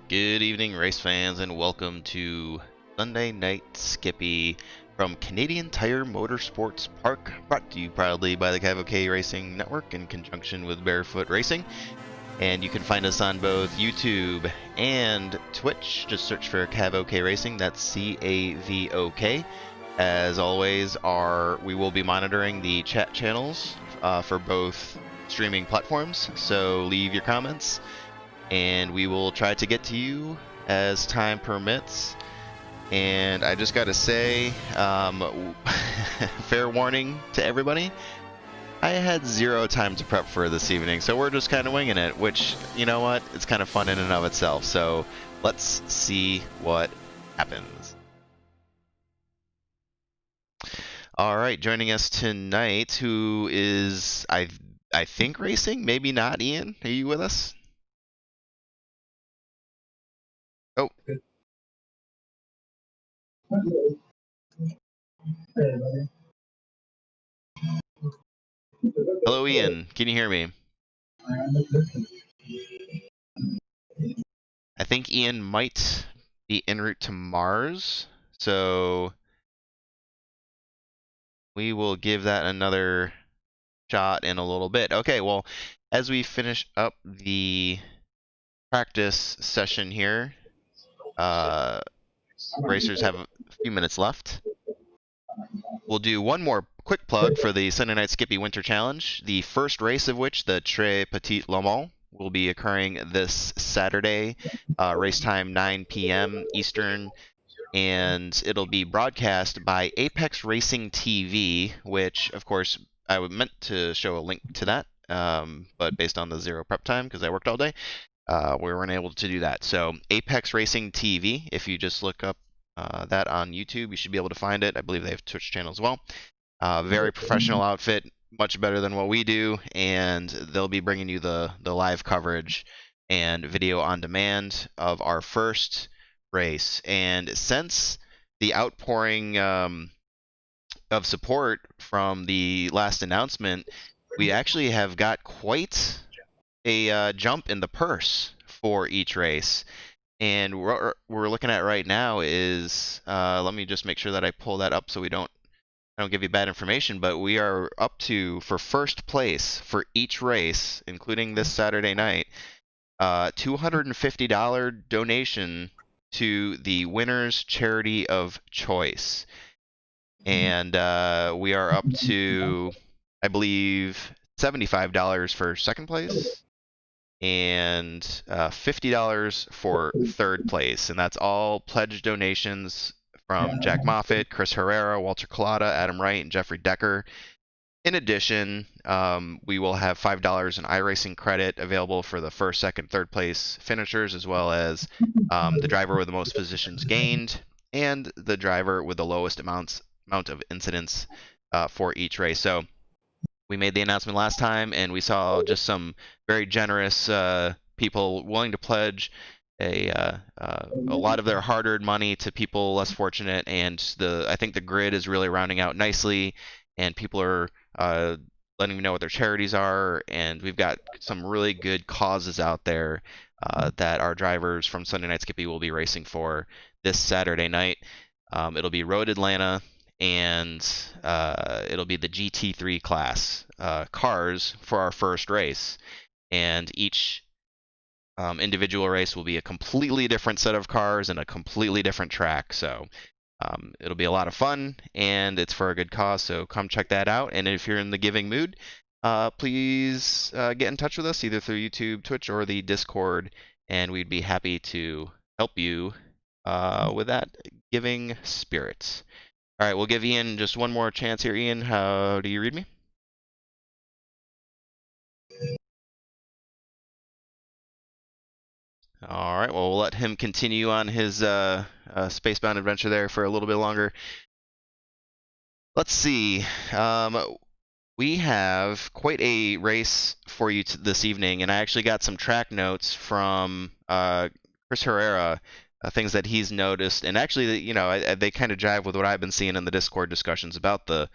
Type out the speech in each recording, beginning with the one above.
Good evening, race fans, and welcome to Sunday Night Skippy from Canadian Tire Motorsports Park, brought to you proudly by the CAVOK Racing Network in conjunction with Barefoot Racing. And you can find us on both YouTube and Twitch. Just search for CAVOK Racing, that's C-A-V-O-K. As always, we will be monitoring the chat channels for both streaming platforms, so leave your comments and we will try to get to you as time permits. And I just gotta say, fair warning to everybody, I had zero time to prep for this evening, so we're just kind of winging it, which, you know what, it's kind of fun in and of itself. So let's see what happens. All right, joining us tonight, who is, I think racing, maybe not. Ian, are you with us? Oh. Hello, Ian. Can you hear me? I think Ian might be en route to Mars, so we will give that another shot in a little bit. Okay, well, as we finish up the practice session here, racers have a few minutes left. We'll do one more quick plug for the Sunday Night Skippy Winter Challenge, the first race of which, the Très Petit Le Mans, will be occurring this Saturday, race time 9 p.m. Eastern, and it'll be broadcast by Apex Racing TV, which, of course, I meant to show a link to that, but based on the zero prep time, because I worked all day, we weren't able to do that. So Apex Racing TV, if you just look up that on YouTube, you should be able to find it. I believe they have Twitch channel as well. Very professional outfit, much better than what we do, and they'll be bringing you the live coverage and video on demand of our first race. And since the outpouring of support from the last announcement, we actually have got quite a jump in the purse for each race. And what we're looking at right now is, let me just make sure that I pull that up so I don't give you bad information, but we are up to, for first place for each race, including this Saturday night, $250 donation to the winner's charity of choice. And we are up to, I believe, $75 for second place and $50 for third place. And that's all pledged donations from Jack Moffitt, Chris Herrera, Walter Collada, Adam Wright, and Jeffrey Decker. In addition, we will have $5 in iRacing credit available for the first, second, third place finishers, as well as the driver with the most positions gained and the driver with the lowest amount of incidents for each race. So we made the announcement last time, and we saw just some very generous people willing to pledge a lot of their hard-earned money to people less fortunate, and I think the grid is really rounding out nicely, and people are letting me know what their charities are, and we've got some really good causes out there that our drivers from Sunday Night Skippy will be racing for this Saturday night. It'll be Road Atlanta, and it'll be the GT3 class cars for our first race, and each individual race will be a completely different set of cars and a completely different track. So it'll be a lot of fun, and it's for a good cause, so come check that out. And if you're in the giving mood, please get in touch with us either through YouTube, Twitch, or the Discord, and we'd be happy to help you with that giving spirit. All right, we'll give Ian just one more chance here. Ian, how do you read me? All right, well, we'll let him continue on his spacebound adventure there for a little bit longer. Let's see. We have quite a race for you this evening, and I actually got some track notes from Chris Herrera, things that he's noticed, and actually, you know, they kind of jive with what I've been seeing in the Discord discussions about the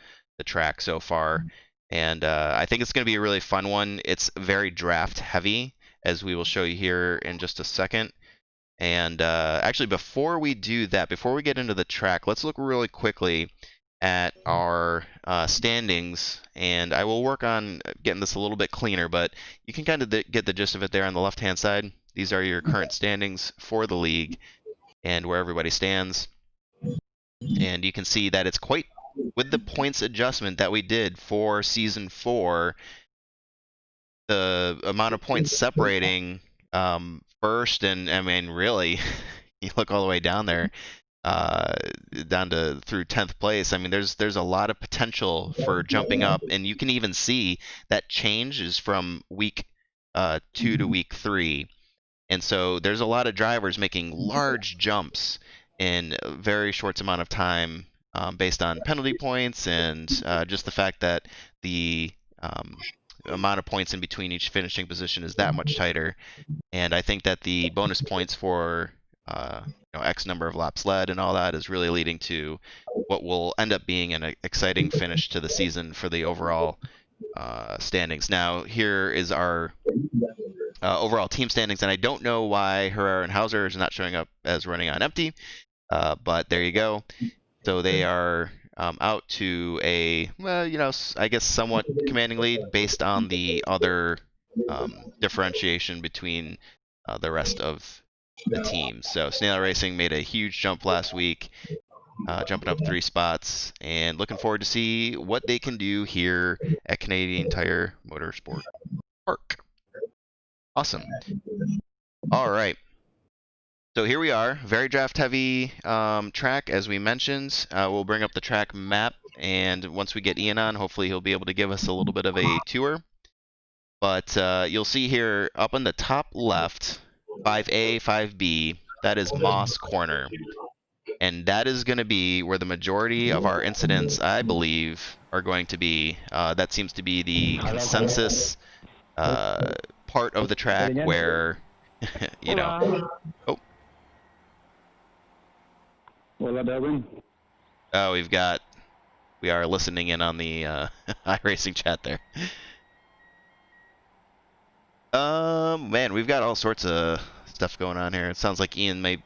track so far. And I think it's going to be a really fun one. It's very draft heavy, as we will show you here in just a second. And actually, before we do that, before we get into the track, let's look really quickly at our standings. And I will work on getting this a little bit cleaner, but you can kind of get the gist of it there on the left-hand side. These are your current standings for the league and where everybody stands. And you can see that it's quite, with the points adjustment that we did for Season 4, the amount of points separating first and, I mean, really, you look all the way down there, down to through 10th place. I mean, there's a lot of potential for jumping up, and you can even see that change is from week 2 to week 3. And so there's a lot of drivers making large jumps in a very short amount of time, based on penalty points and just the fact that the amount of points in between each finishing position is that much tighter. And I think that the bonus points for X number of laps led and all that is really leading to what will end up being an exciting finish to the season for the overall standings. Now, here is our overall team standings, and I don't know why Herrera and Hauser is not showing up as running on empty, but there you go. So they are out to a, well, I guess somewhat commanding lead based on the other differentiation between the rest of the team. So Snail Racing made a huge jump last week, jumping up 3 spots, and looking forward to see what they can do here at Canadian Tire Motorsport Park. Awesome. All right. So here we are, very draft heavy track, as we mentioned. We'll bring up the track map, and once we get Ian on, hopefully he'll be able to give us a little bit of a tour. But you'll see here up on the top left, 5A, 5B, that is Moss Corner. And that is going to be where the majority of our incidents, I believe, are going to be. That seems to be the consensus part of the track where, Oh. Oh, we are listening in on the iRacing chat there. Man, we've got all sorts of stuff going on here. It sounds like Ian may,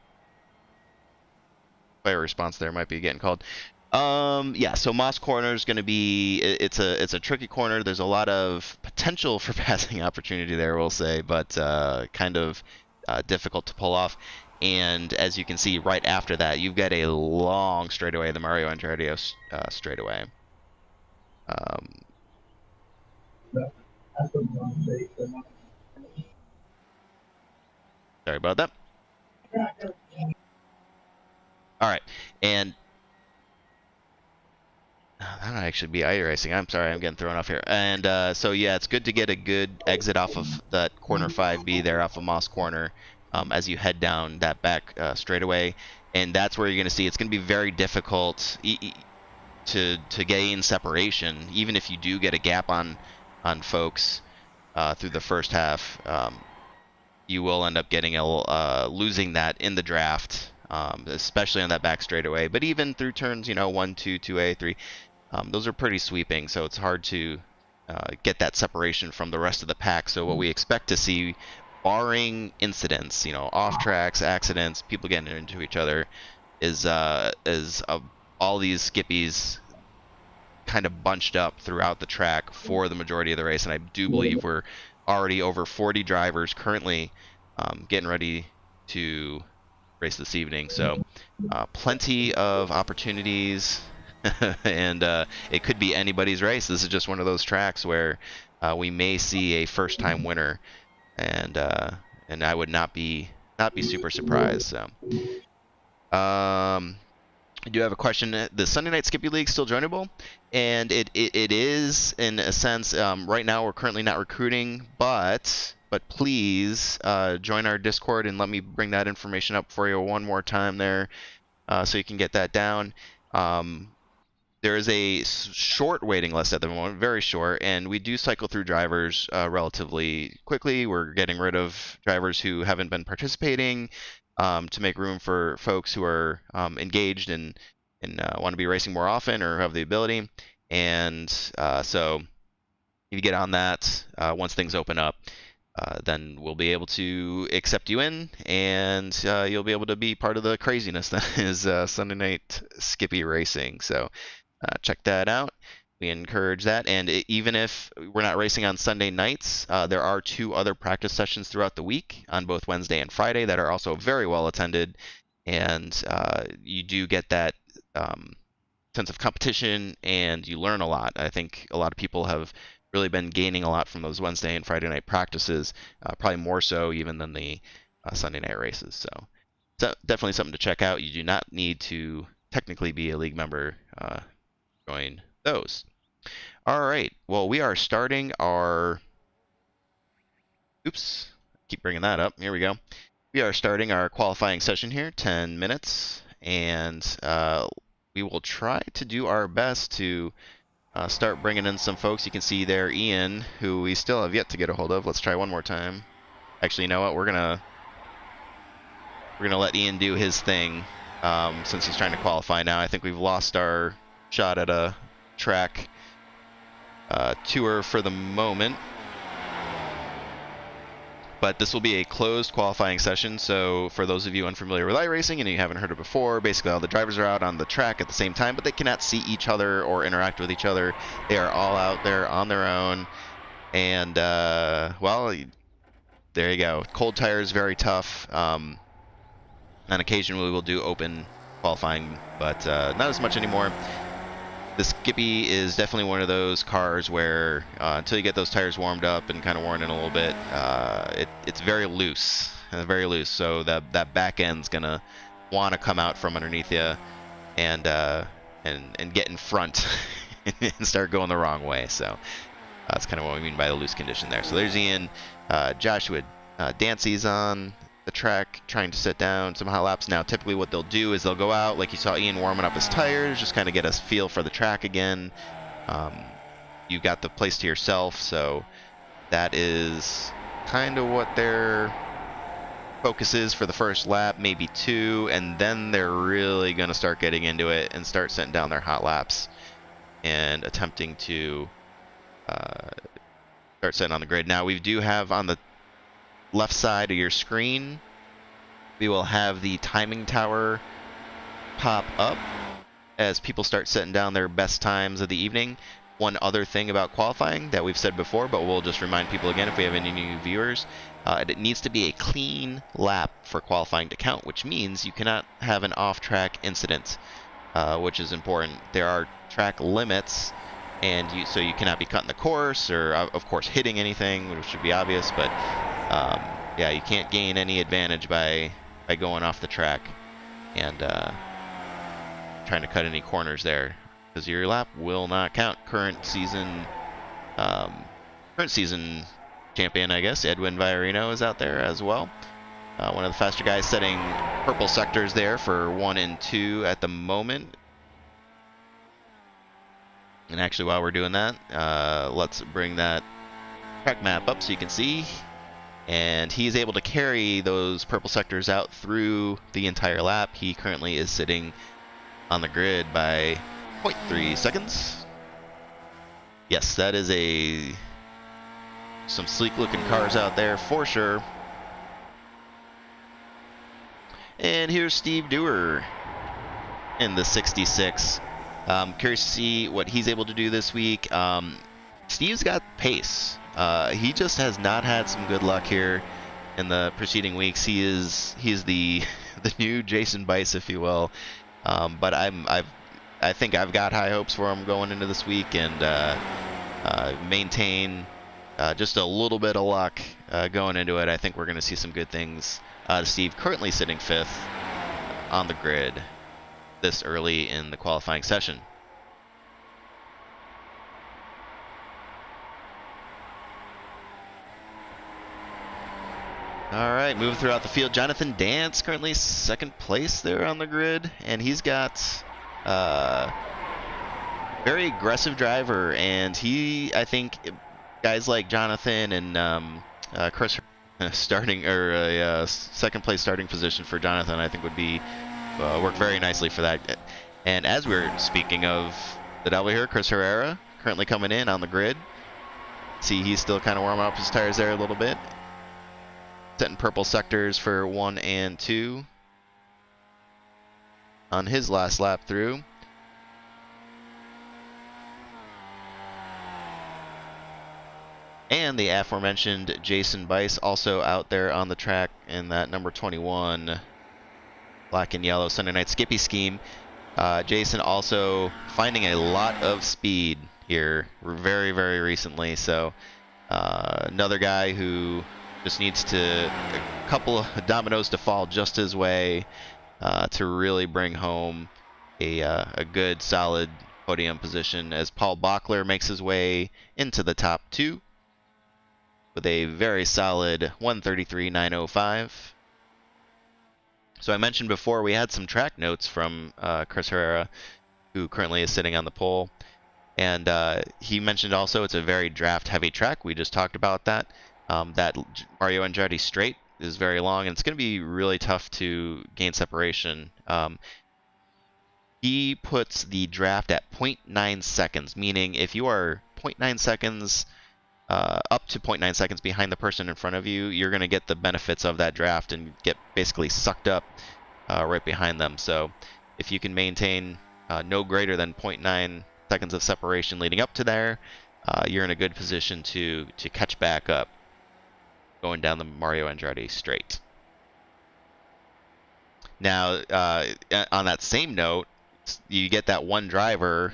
fire response there might be getting called. Yeah, so Moss Corner is going to be, it's a tricky corner. There's a lot of potential for passing opportunity there, we'll say, but kind of difficult to pull off. And as you can see, right after that, you've got a long straightaway, the Mario Andretti straightaway. Sorry about that. All right, and that might actually be iRacing. I'm sorry, I'm getting thrown off here. And so yeah, it's good to get a good exit off of that corner 5B there, off of Moss Corner, as you head down that back straightaway. And that's where you're going to see it's going to be very difficult to gain separation, even if you do get a gap on folks through the first half. You will end up getting losing that in the draft, especially on that back straightaway. But even through turns, 1, 2, 2A, 3, those are pretty sweeping, so it's hard to get that separation from the rest of the pack. So what we expect to see, barring incidents, off tracks, accidents, people getting into each other, is all these skippies kind of bunched up throughout the track for the majority of the race. And I do believe we're already over 40 drivers currently getting ready to race this evening. So plenty of opportunities, and it could be anybody's race. This is just one of those tracks where we may see a first-time winner, and I would not be super surprised. So I do have a question. The Sunday Night Skippy League still joinable? And it is, in a sense. Right now we're currently not recruiting, but please join our Discord, and let me bring that information up for you one more time there, so you can get that down. There is a short waiting list at the moment, very short, and we do cycle through drivers relatively quickly. We're getting rid of drivers who haven't been participating, to make room for folks who are engaged and want to be racing more often or have the ability. And so you get on that once things open up. then we'll be able to accept you in, and you'll be able to be part of the craziness that is Sunday night Skippy racing. So check that out. We encourage that. And even if we're not racing on Sunday nights, there are 2 other practice sessions throughout the week on both Wednesday and Friday that are also very well attended. And you do get that sense of competition, and you learn a lot. I think a lot of people have really been gaining a lot from those Wednesday and Friday night practices, probably more so even than the Sunday night races. So definitely something to check out. You do not need to technically be a league member to join those. All right. Well, we are starting our. Oops. Keep bringing that up. Here we go. We are starting our qualifying session here, 10 minutes, and we will try to do our best to start bringing in some folks. You can see there Ian, who we still have yet to get a hold of. Let's try one more time. Actually, you know what? We're gonna let Ian do his thing since he's trying to qualify now. I think we've lost our shot at a track tour for the moment. But this will be a closed qualifying session, so for those of you unfamiliar with iRacing and you haven't heard it before, basically all the drivers are out on the track at the same time, but they cannot see each other or interact with each other. They are all out there on their own, and, well, there you go. Cold tires, very tough. On occasion we will do open qualifying, but not as much anymore. The Skippy is definitely one of those cars where until you get those tires warmed up and kind of worn in a little bit, it's very loose, So that back end's gonna want to come out from underneath you and get in front and start going the wrong way. So that's kind of what we mean by the loose condition there. So there's Ian, Joshua Dancy's on the track trying to sit down some hot laps. Now typically what they'll do is they'll go out, like you saw Ian warming up his tires, just kind of get a feel for the track again. You got the place to yourself, so that is kind of what their focus is for the first lap, maybe 2, and then they're really going to start getting into it and start setting down their hot laps and attempting to start setting on the grid. Now we do have on the left side of your screen, we will have the timing tower pop up as people start setting down their best times of the evening. One other thing about qualifying that we've said before, but we'll just remind people again if we have any new viewers, it needs to be a clean lap for qualifying to count, which means you cannot have an off-track incident, which is important. There are track limits, and so you cannot be cutting the course or, of course, hitting anything, which should be obvious, but yeah, you can't gain any advantage by going off the track and trying to cut any corners there, because your lap will not count. Current season champion, I guess, Edwin Viorino is out there as well. One of the faster guys, setting purple sectors there for 1 and 2 at the moment. And actually, while we're doing that, let's bring that track map up so you can see. And he's able to carry those purple sectors out through the entire lap. He currently is sitting on the grid by 0.3 seconds. Yes, that is some sleek looking cars out there for sure. And here's Steve Dewar in the 66. Curious to see what he's able to do this week. Steve's got pace. He just has not had some good luck here in the preceding weeks. He's the new Jason Bice, if you will. But I think I've got high hopes for him going into this week, and maintain just a little bit of luck going into it. I think we're going to see some good things. Steve currently sitting 5th on the grid this early in the qualifying session. All right, moving throughout the field. Jonathan Dance currently 2nd place there on the grid, and he's got very aggressive driver, and I think guys like Jonathan and Chris starting, or a 2nd place starting position for Jonathan, I think would be work very nicely for that. And as we're speaking of the devil here, Chris Herrera currently coming in on the grid. See, he's still kind of warming up his tires there a little bit. setting purple sectors for 1 and 2 on his last lap through. And the aforementioned Jason Bice also out there on the track in that number 21 black and yellow Sunday night Skippy scheme. Jason also finding a lot of speed here very, very recently. So another guy who just needs a couple of dominoes to fall just his way to really bring home a good, solid podium position as Paul Bachler makes his way into the top 2 with a very solid 133.905. So I mentioned before we had some track notes from Chris Herrera, who currently is sitting on the pole. And he mentioned also it's a very draft-heavy track. We just talked about that. That Mario Andretti straight is very long, and it's going to be really tough to gain separation. He puts the draft at 0.9 seconds, meaning if you are 0.9 seconds up to 0.9 seconds behind the person in front of you, you're going to get the benefits of that draft and get basically sucked up right behind them. So if you can maintain no greater than 0.9 seconds of separation leading up to there, you're in a good position to catch back up going down the Mario Andretti straight. Now, on that same note, you get that one driver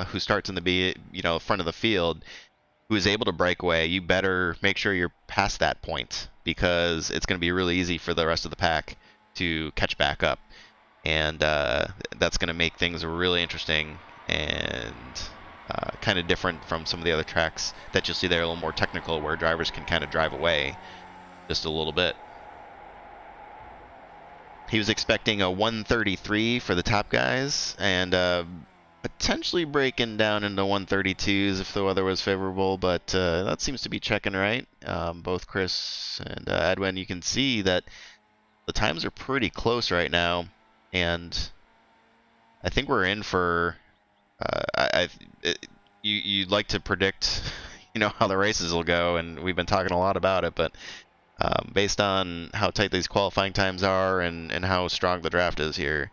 who starts in the front of the field, who is able to break away. You better make sure you're past that point, because it's going to be really easy for the rest of the pack to catch back up. And that's going to make things really interesting and kind of different from some of the other tracks that you'll see there, a little more technical, where drivers can kind of drive away just a little bit. He was expecting a 133 for the top guys, and potentially breaking down into 132s if the weather was favorable, but that seems to be checking right. Both Chris and Edwin, you can see that the times are pretty close right now, and I think we're in for. You'd like to predict, how the races will go, and we've been talking a lot about it, but based on how tight these qualifying times are and how strong the draft is here,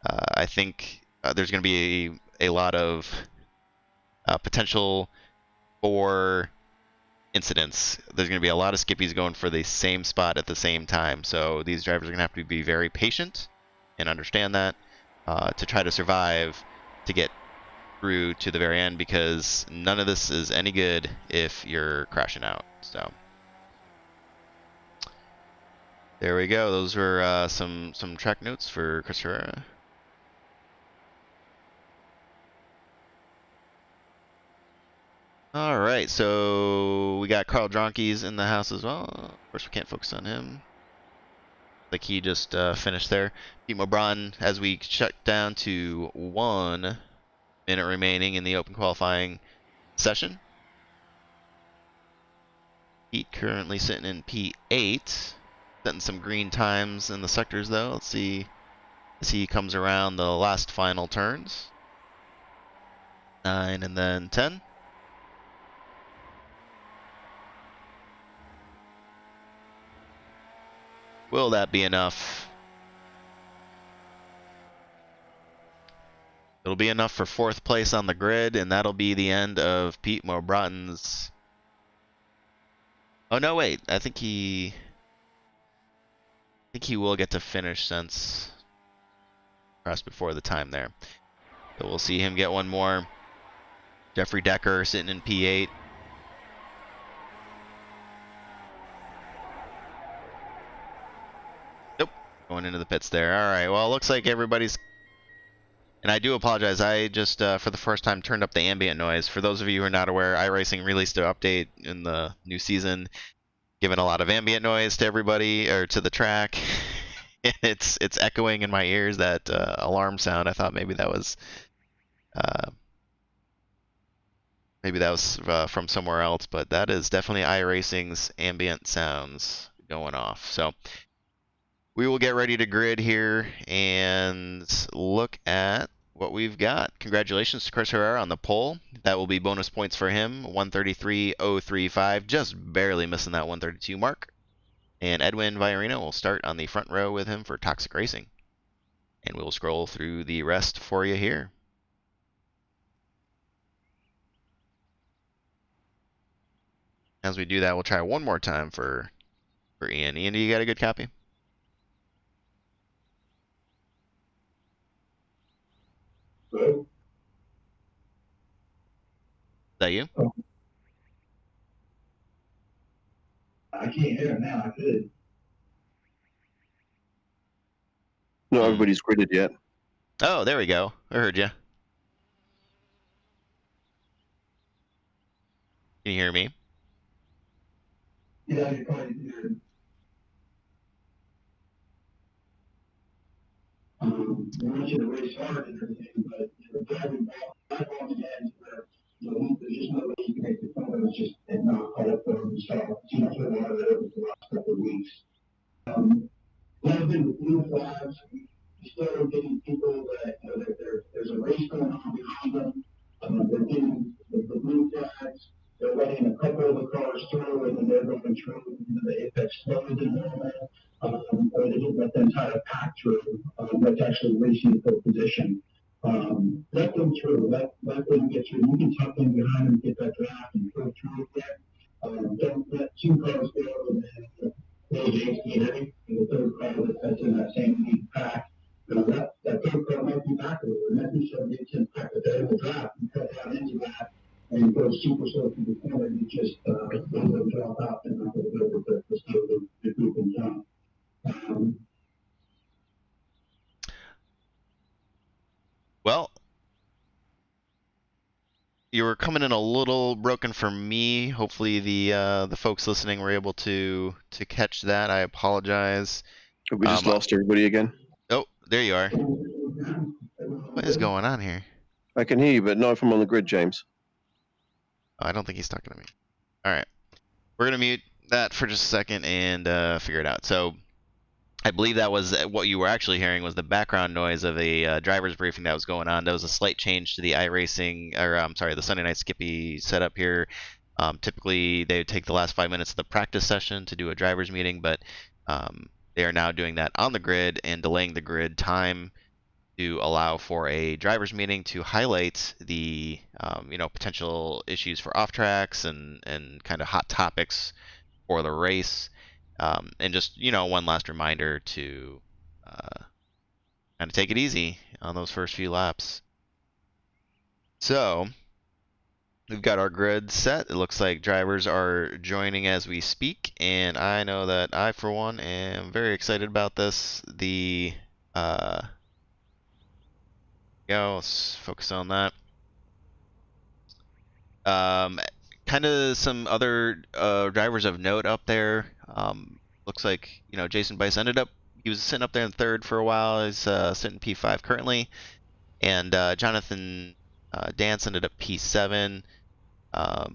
I think there's going to be a lot of potential for incidents. There's going to be a lot of skippies going for the same spot at the same time. So these drivers are going to have to be very patient and understand that to try to survive to get through to the very end, because none of this is any good if you're crashing out. So there we go. Those were some track notes for Chris Herrera. All right, so we got Carl Dronke's in the house as well. Of course, we can't focus on him. Like he just finished there. Pete Mobron, as we check down to 1 minute remaining in the open qualifying session. Pete currently sitting in P8, setting some green times in the sectors though. Let's see as he comes around the last final turns. 9 and then 10. Will that be enough? It'll be enough for 4th place on the grid, and that'll be the end of Pete Mobron's. Oh no, wait. I think he will get to finish since crossed before the time there. So we'll see him get one more. Jeffrey Decker sitting in P8. Nope, going into the pits there. All right, well, it looks like everybody's. And I do apologize. I just, for the first time, turned up the ambient noise. For those of you who are not aware, iRacing released an update in the new season, giving a lot of ambient noise to everybody, or to the track. It's echoing in my ears, that alarm sound. I thought maybe that was from somewhere else, but that is definitely iRacing's ambient sounds going off. So we will get ready to grid here and look at what we've got. Congratulations to Chris Herrera on the pole. That will be bonus points for him. 133.035, just barely missing that 132 mark. And Edwin Viorino will start on the front row with him for Toxic Racing. And we'll scroll through the rest for you here. As we do that, we'll try one more time for Ian. Ian, do you got a good copy? Good. Is that you? Oh, I can't hear it now. I could. No, everybody's gridded yet. Oh, there we go. I heard you. Can you hear me? Yeah, you probably did. We want you to race hard and everything, but you're driving back on the end where there's just no way you can make the phone. It's just not caught up with the stuff. Too much of a lot of that over the last couple of weeks. Another thing with blue flags, we started getting people that, there's a race going on behind them. They're getting the blue flags. They're letting a couple of the cars through, and then they're going through the apex slower than normal. Or they don't let the entire pack through. That's actually racing for position. Let them through. Let them get through. You can tuck in behind them, get that draft, and go through again. Don't let two cars go and then and the third car that's in that same lead pack. That third car might be back a little, and that be 7 pack, but they're in the draft. You cut down into that and go super slow to the corner, you just let them drop out and not going to go with the group in front. Well, you were coming in a little broken for me. Hopefully the folks listening were able to catch that. I apologize. We just lost everybody again. Oh, there you are. What is going on here? I can hear you, but not if I'm on the grid, James. Oh, I don't think he's talking to me. All right. We're going to mute that for just a second and figure it out. So I believe that was what you were actually hearing was the background noise of a driver's briefing that was going on. There was a slight change to the iRacing, or I'm sorry, the Sunday Night Skippy setup here. Typically, they would take the last 5 minutes of the practice session to do a driver's meeting, but they are now doing that on the grid and delaying the grid time to allow for a driver's meeting to highlight the potential issues for off tracks and kind of hot topics for the race. And just one last reminder to kind of take it easy on those first few laps. So we've got our grid set. It looks like drivers are joining as we speak, and I know that I, for one, am very excited about this. Let's focus on that. Kind of some other drivers of note up there. Looks like Jason Bice he was sitting up there in third for a while. He's sitting P5 currently, and Jonathan Dance ended up P7. I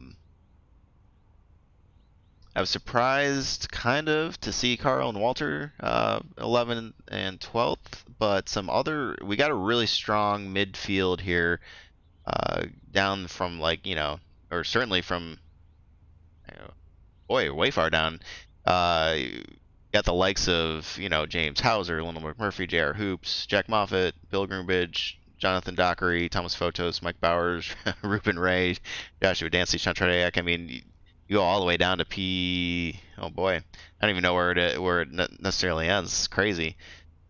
was surprised kind of to see Carl and Walter 11 and 12th, but we got a really strong midfield here, down from or certainly from way far down. Got the likes of James Hauser, Lionel McMurphy, J.R. Hoops, Jack Moffitt, Bill Groombridge, Jonathan Dockery, Thomas Photos, Mike Bowers, Ruben Ray, Joshua Dancy, Sean Trediak. I mean, you go all the way down to P. Oh boy, I don't even know where it necessarily ends. It's crazy.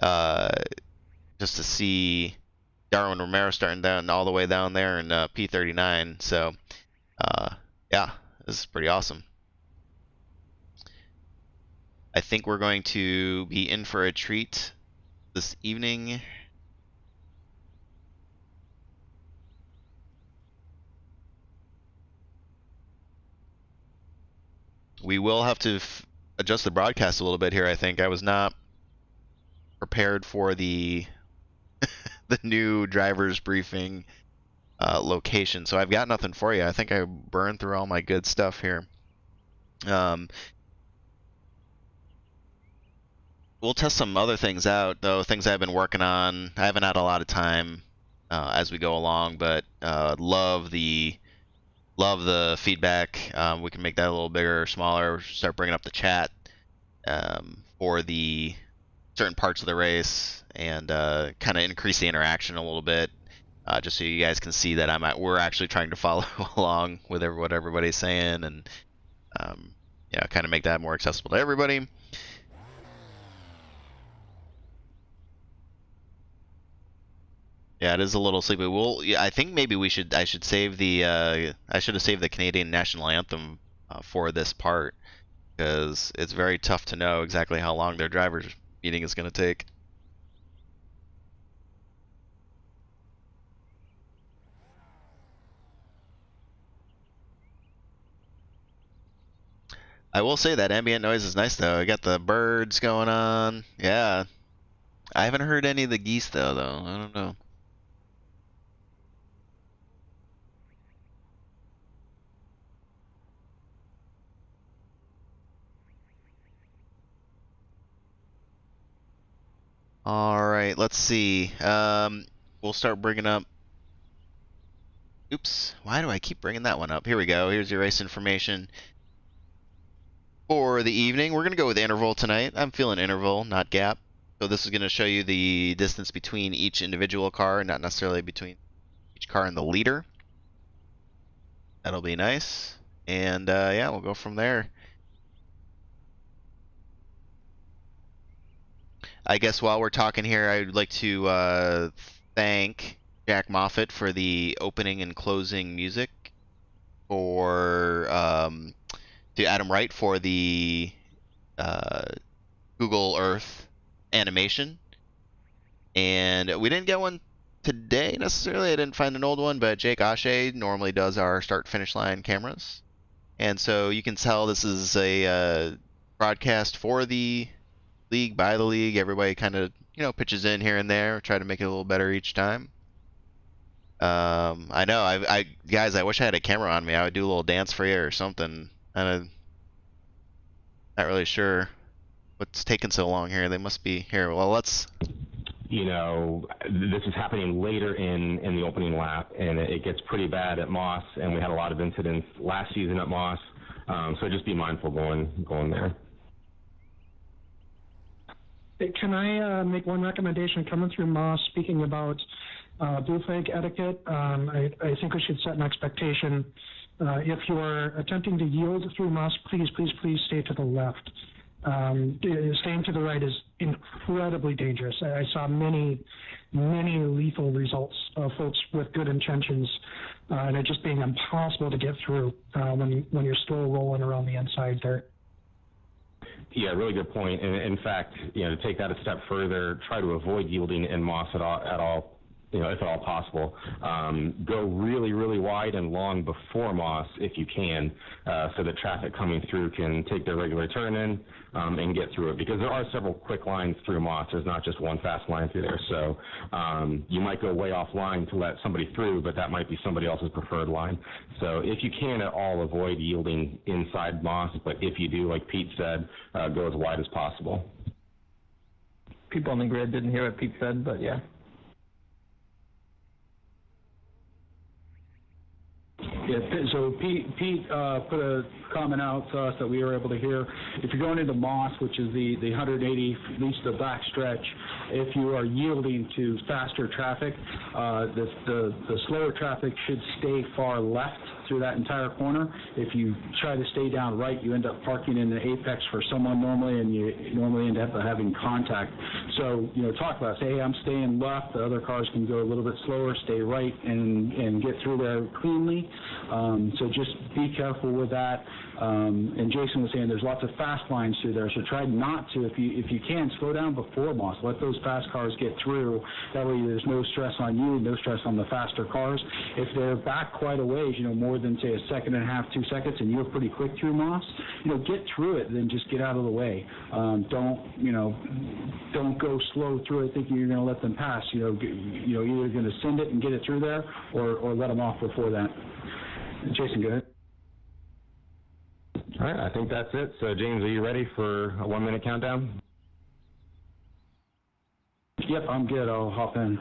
Just to see Darwin Romero starting down all the way down there in P39. So, yeah, this is pretty awesome. I think we're going to be in for a treat this evening. We will have to adjust the broadcast a little bit here, I think. I was not prepared for the the new driver's briefing location, so I've got nothing for you. I think I burned through all my good stuff here. We'll test some other things out, though, things I've been working on. I haven't had a lot of time as we go along, but love the feedback. We can make that a little bigger or smaller, start bringing up the chat. for the certain parts of the race, and kind of increase the interaction a little bit, just so you guys can see that we're actually trying to follow along with what everybody's saying, and kind of make that more accessible to everybody. Yeah, it is a little sleepy. I think maybe I should save I should have saved the Canadian national anthem for this part, because it's very tough to know exactly how long their driver's meeting is going to take. I will say that ambient noise is nice though. I got the birds going on. Yeah. I haven't heard any of the geese though. I don't know. All right, let's see. We'll start bringing up. Oops, why do I keep bringing that one up? Here we go. Here's your race information for the evening. We're going to go with interval tonight. I'm feeling interval, not gap. So this is going to show you the distance between each individual car, not necessarily between each car and the leader. That'll be nice. And yeah, we'll go from there. I guess while we're talking here, I'd like to thank Jack Moffat for the opening and closing music, for to Adam Wright for the uh, Google Earth animation. And we didn't get one today necessarily. I didn't find an old one, but Jake Ashe normally does our start finish line cameras. And so you can tell this is a broadcast for the league, by the league. Everybody kind of, pitches in here and there, try to make it a little better each time. I know, guys, I wish I had a camera on me. I would do a little dance for you or something. I'm not really sure what's taking so long here. They must be here. Well, let's. This is happening later in the opening lap, and it gets pretty bad at Moss, and we had a lot of incidents last season at Moss, so just be mindful going there. Can I make one recommendation coming through Moss, speaking about blue flag etiquette? I think we should set an expectation. If you're attempting to yield through Moss, please stay to the left. Staying to the right is incredibly dangerous. I saw many lethal results of folks with good intentions, and it just being impossible to get through when you're still rolling around the inside there. Yeah, really good point. And in fact, to take that a step further, try to avoid yielding in Moss at all, if at all possible. Go really wide and long before Moss if you can, so that traffic coming through can take their regular turn in and get through it. Because there are several quick lines through Moss. There's not just one fast line through there. So you might go way offline to let somebody through, but that might be somebody else's preferred line. So if you can at all, avoid yielding inside Moss. But if you do, like Pete said, go as wide as possible. People on the grid didn't hear what Pete said, but yeah. Yeah, so Pete put a comment out to us that we were able to hear. If you're going into Moss, which is the 180, at least the back stretch, if you are yielding to faster traffic, the slower traffic should stay far left through that entire corner. If you try to stay down right, you end up parking in the apex for someone normally, and you normally end up having contact. So, talk about, say, hey, I'm staying left, the other cars can go a little bit slower, stay right, and get through there cleanly. So just be careful with that. And Jason was saying there's lots of fast lines through there, so try not to, if you can, slow down before Moss. Let those fast cars get through. That way there's no stress on you, no stress on the faster cars. If they're back quite a ways, more than, say, a second and a half, 2 seconds, and you're pretty quick through Moss, get through it, then just get out of the way. Don't go slow through it thinking you're going to let them pass. Either going to send it and get it through there, or let them off before that. Jason, go ahead. All right, I think that's it. So, James, are you ready for a 1-minute countdown? Yep, I'm good. I'll hop in.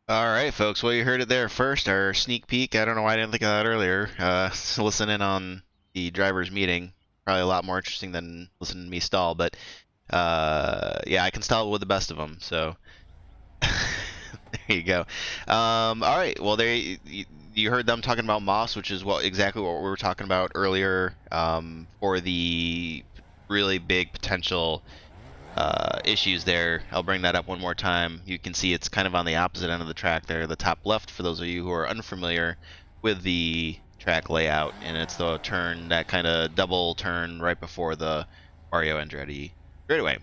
All right, folks. Well, you heard it there first. Our sneak peek. I don't know why I didn't think of that earlier. Listen in on the drivers meeting. Probably a lot more interesting than listening to me stall, but yeah, I can stall with the best of them. So there you go. All right. Well, you heard them talking about Moss, which is exactly what we were talking about earlier, for the really big potential issues there. I'll bring that up one more time. You can see it's kind of on the opposite end of the track there, the top left, for those of you who are unfamiliar with the track layout, and it's the turn, that kind of double turn right before the Mario Andretti straightaway.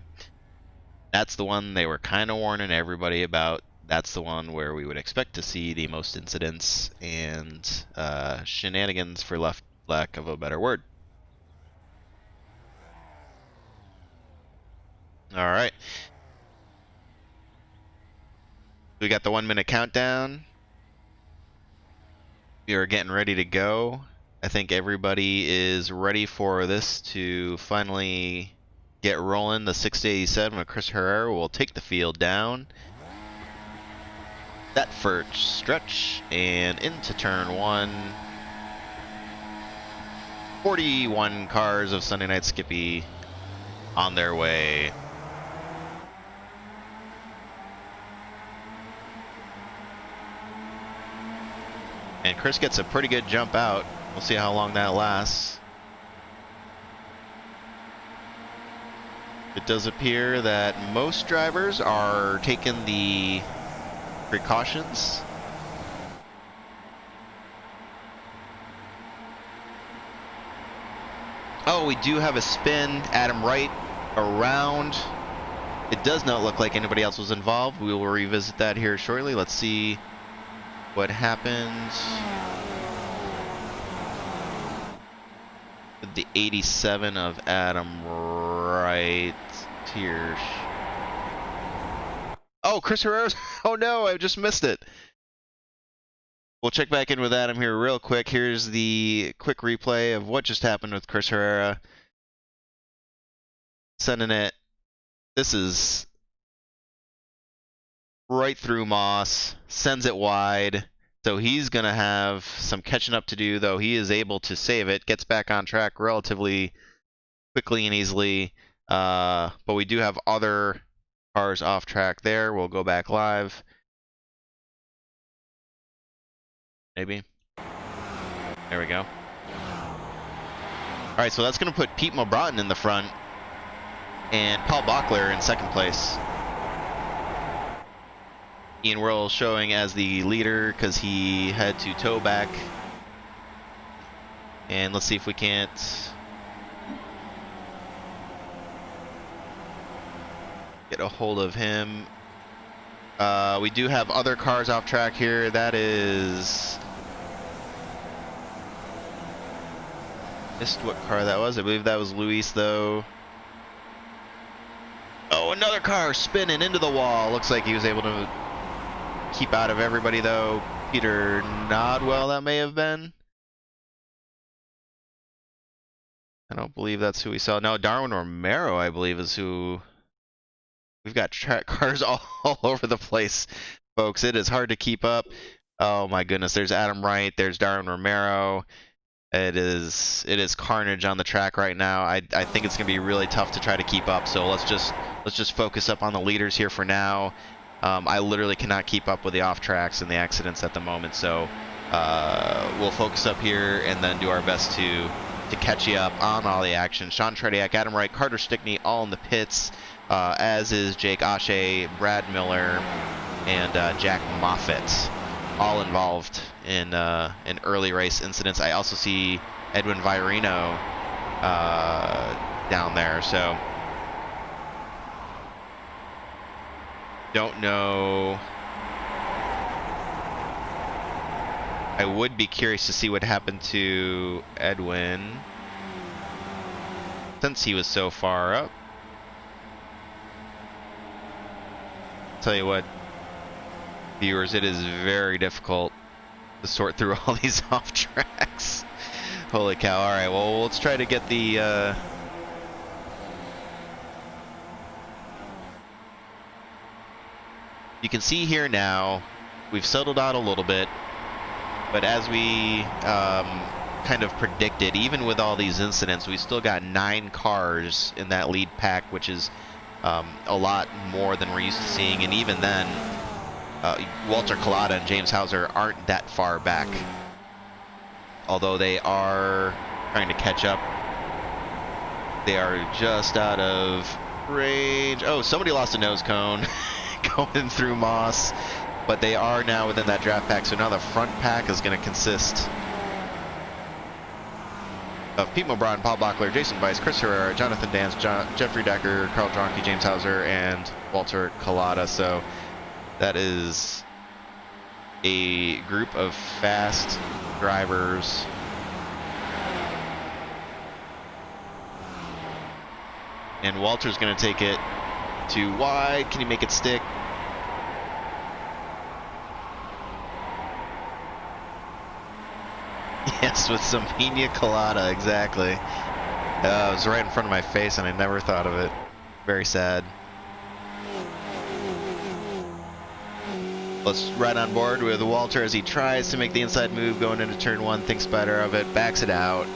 That's the one they were kind of warning everybody about. That's the one where we would expect to see the most incidents and shenanigans, for lack of a better word. All right. We got the 1 minute countdown. We are getting ready to go. I think everybody is ready for this to finally get rolling. The 687 of Chris Herrera will take the field down. That first stretch and into turn 1. 41 cars of Sunday Night Skippy on their way. And Chris gets a pretty good jump out. We'll see how long that lasts. It does appear that most drivers are taking the precautions. Oh, we do have a spin. Adam Wright around. It does not look like anybody else was involved. We will revisit that here shortly. Let's see what happened with the 87 of Adam Wright here. Oh, Chris Herrera's. Oh no, I just missed it. We'll check back in with Adam here real quick. Here's the quick replay of what just happened with Chris Herrera. Sending it. This is right through Moss, sends it wide. So he's going to have some catching up to do, though he is able to save it, gets back on track relatively quickly and easily. But we do have other cars off track there. We'll go back live. Maybe. There we go. All right, so that's going to put Pete Mobrotin in the front and Paul Bachler in second place. Ian Worrell showing as the leader because he had to tow back. And let's see if we can't get a hold of him. We do have other cars off track here. That is... Missed what car that was. I believe that was Luis, though. Oh, another car spinning into the wall. Looks like he was able to keep out of everybody, though. Peter Nodwell, that may have been. I don't believe that's who we saw. No, Darwin Romero, I believe, is who. We've got track cars all over the place, folks. It is hard to keep up. Oh my goodness. There's Adam Wright. There's Darwin Romero. It is carnage on the track right now. I think it's gonna be really tough to try to keep up. So let's just focus up on the leaders here for now. I literally cannot keep up with the off tracks and the accidents at the moment. So we'll focus up here and then do our best to catch you up on all the action. Sean Trediak, Adam Wright, Carter Stickney, all in the pits, as is Jake Ashe, Brad Miller, and Jack Moffitt, all involved in early race incidents. I also see Edwin Virino down there. So don't know. I would be curious to see what happened to Edwin since he was so far up. Tell you what, viewers, it is very difficult to sort through all these off tracks. Holy cow. All right, well, let's try to get the you can see here now we've settled out a little bit, but as we kind of predicted, even with all these incidents, we still got 9 cars in that lead pack, which is a lot more than we're used to seeing. And even then, Walter Collada and James Hauser aren't that far back, although they are trying to catch up. They are just out of range. Oh, somebody lost a nose cone going through Moss, but they are now within that draft pack. So now the front pack is going to consist of Pete Mobron, Paul Bachler, Jason Weiss, Chris Herrera, Jonathan Dance, Jeffrey Decker, Carl Dronke, James Hauser, and Walter Collada. So that is a group of fast drivers. And Walter's going to take it to wide. Can he make it stick? Yes, with some Pina Colada, exactly. It was right in front of my face and I never thought of it. Very sad. Let's ride on board with Walter as he tries to make the inside move going into turn 1, thinks better of it, backs it out.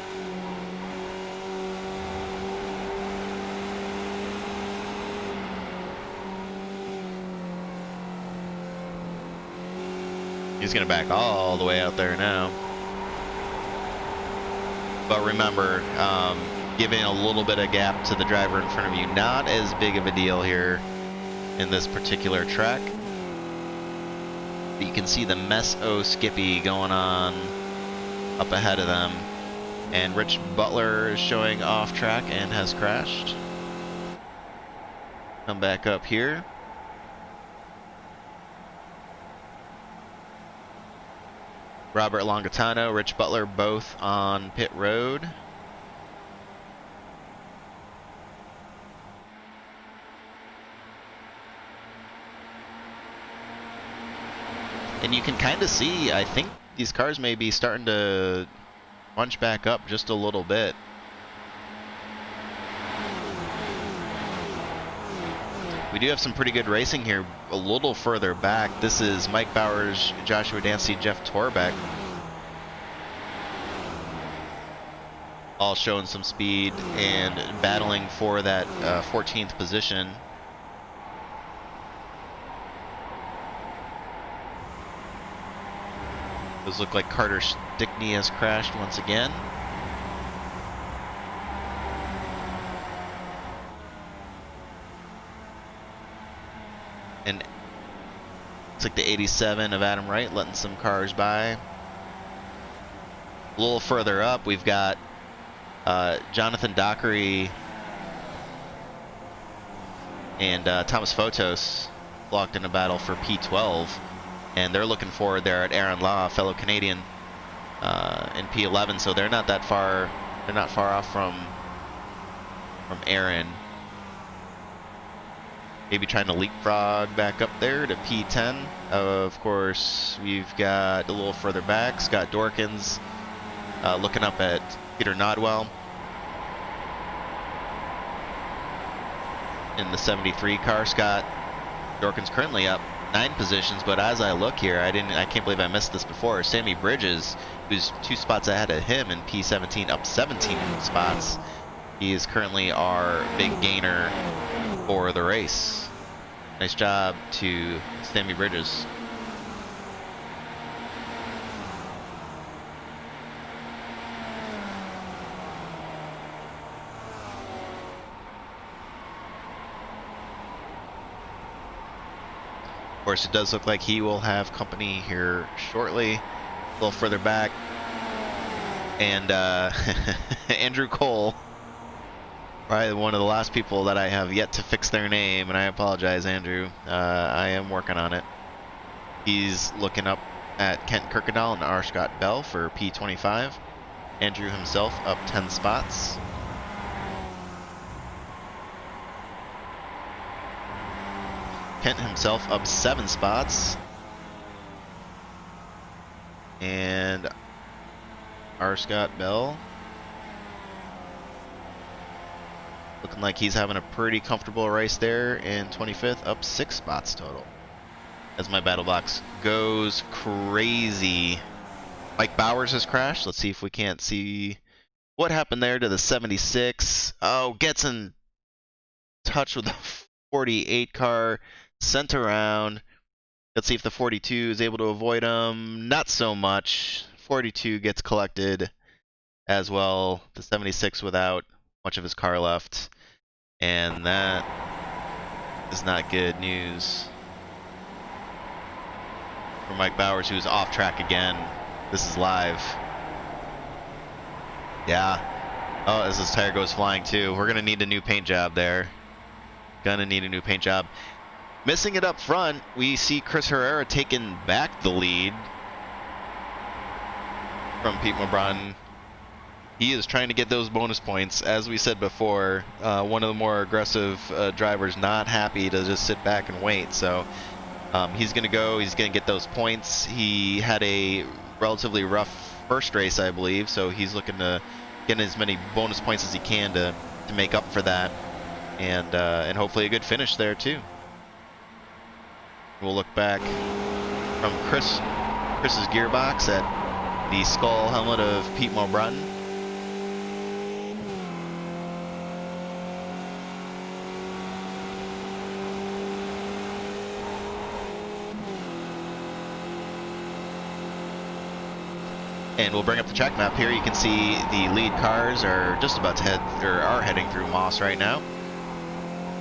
He's going to back all the way out there now. But remember, giving a little bit of gap to the driver in front of you, not as big of a deal here in this particular track. But you can see the Mess-O Skippy going on up ahead of them. And Rich Butler is showing off track and has crashed. Come back up here. Robert Longatano, Rich Butler, both on pit road. And you can kind of see, I think these cars may be starting to bunch back up just a little bit. We do have some pretty good racing here a little further back. This is Mike Bowers, Joshua Dancy, Jeff Torbeck. All showing some speed and battling for that 14th position. Those look like Carter Stickney has crashed once again. And looks like the 87 of Adam Wright letting some cars by. A little further up, we've got Jonathan Dockery and Thomas Fotos locked in a battle for P12. And they're looking forward there at Aaron Law, fellow Canadian, in P11. So they're not that far. They're not far off from Aaron. Maybe trying to leapfrog back up there to P10. Of course, we've got a little further back Scott Dorkins looking up at Peter Nodwell in the 73 car. Scott Dorkins currently up 9 positions, but as I look here, I can't believe I missed this before. Sammy Bridges, who's 2 spots ahead of him in P17, up 17 spots. He is currently our big gainer for the race. Nice job to Sammy Bridges. Of course, it does look like he will have company here shortly. A little further back. And Andrew Cole, probably one of the last people that I have yet to fix their name, and I apologize, Andrew. I am working on it. He's looking up at Kent Kirkendall and R. Scott Bell for P25. Andrew himself up 10 spots. Kent himself up 7 spots. And R. Scott Bell looking like he's having a pretty comfortable race there in 25th, up 6 spots total. As my battle box goes crazy Mike Bowers has crashed. Let's see if we can't see what happened there to the 76. Oh, gets in touch with the 48 car, sent around. Let's see if the 42 is able to avoid him. Not so much. 42 gets collected as well. The 76 without much of his car left. And that is not good news for Mike Bowers, who's off track again. This is live. Yeah. Oh, as his tire goes flying too. We're going to need a new paint job there. Gonna need a new paint job. Missing it up front, we see Chris Herrera taking back the lead from Pete Mabron. He is trying to get those bonus points. As we said before, one of the more aggressive drivers, not happy to just sit back and wait. So he's going to go. He's going to get those points. He had a relatively rough first race, I believe. So he's looking to get as many bonus points as he can to make up for that. And hopefully a good finish there, too. We'll look back from Chris's gearbox at the skull helmet of Pete Mulbratton. And we'll bring up the track map here. You can see the lead cars are just about to are heading through Moss right now.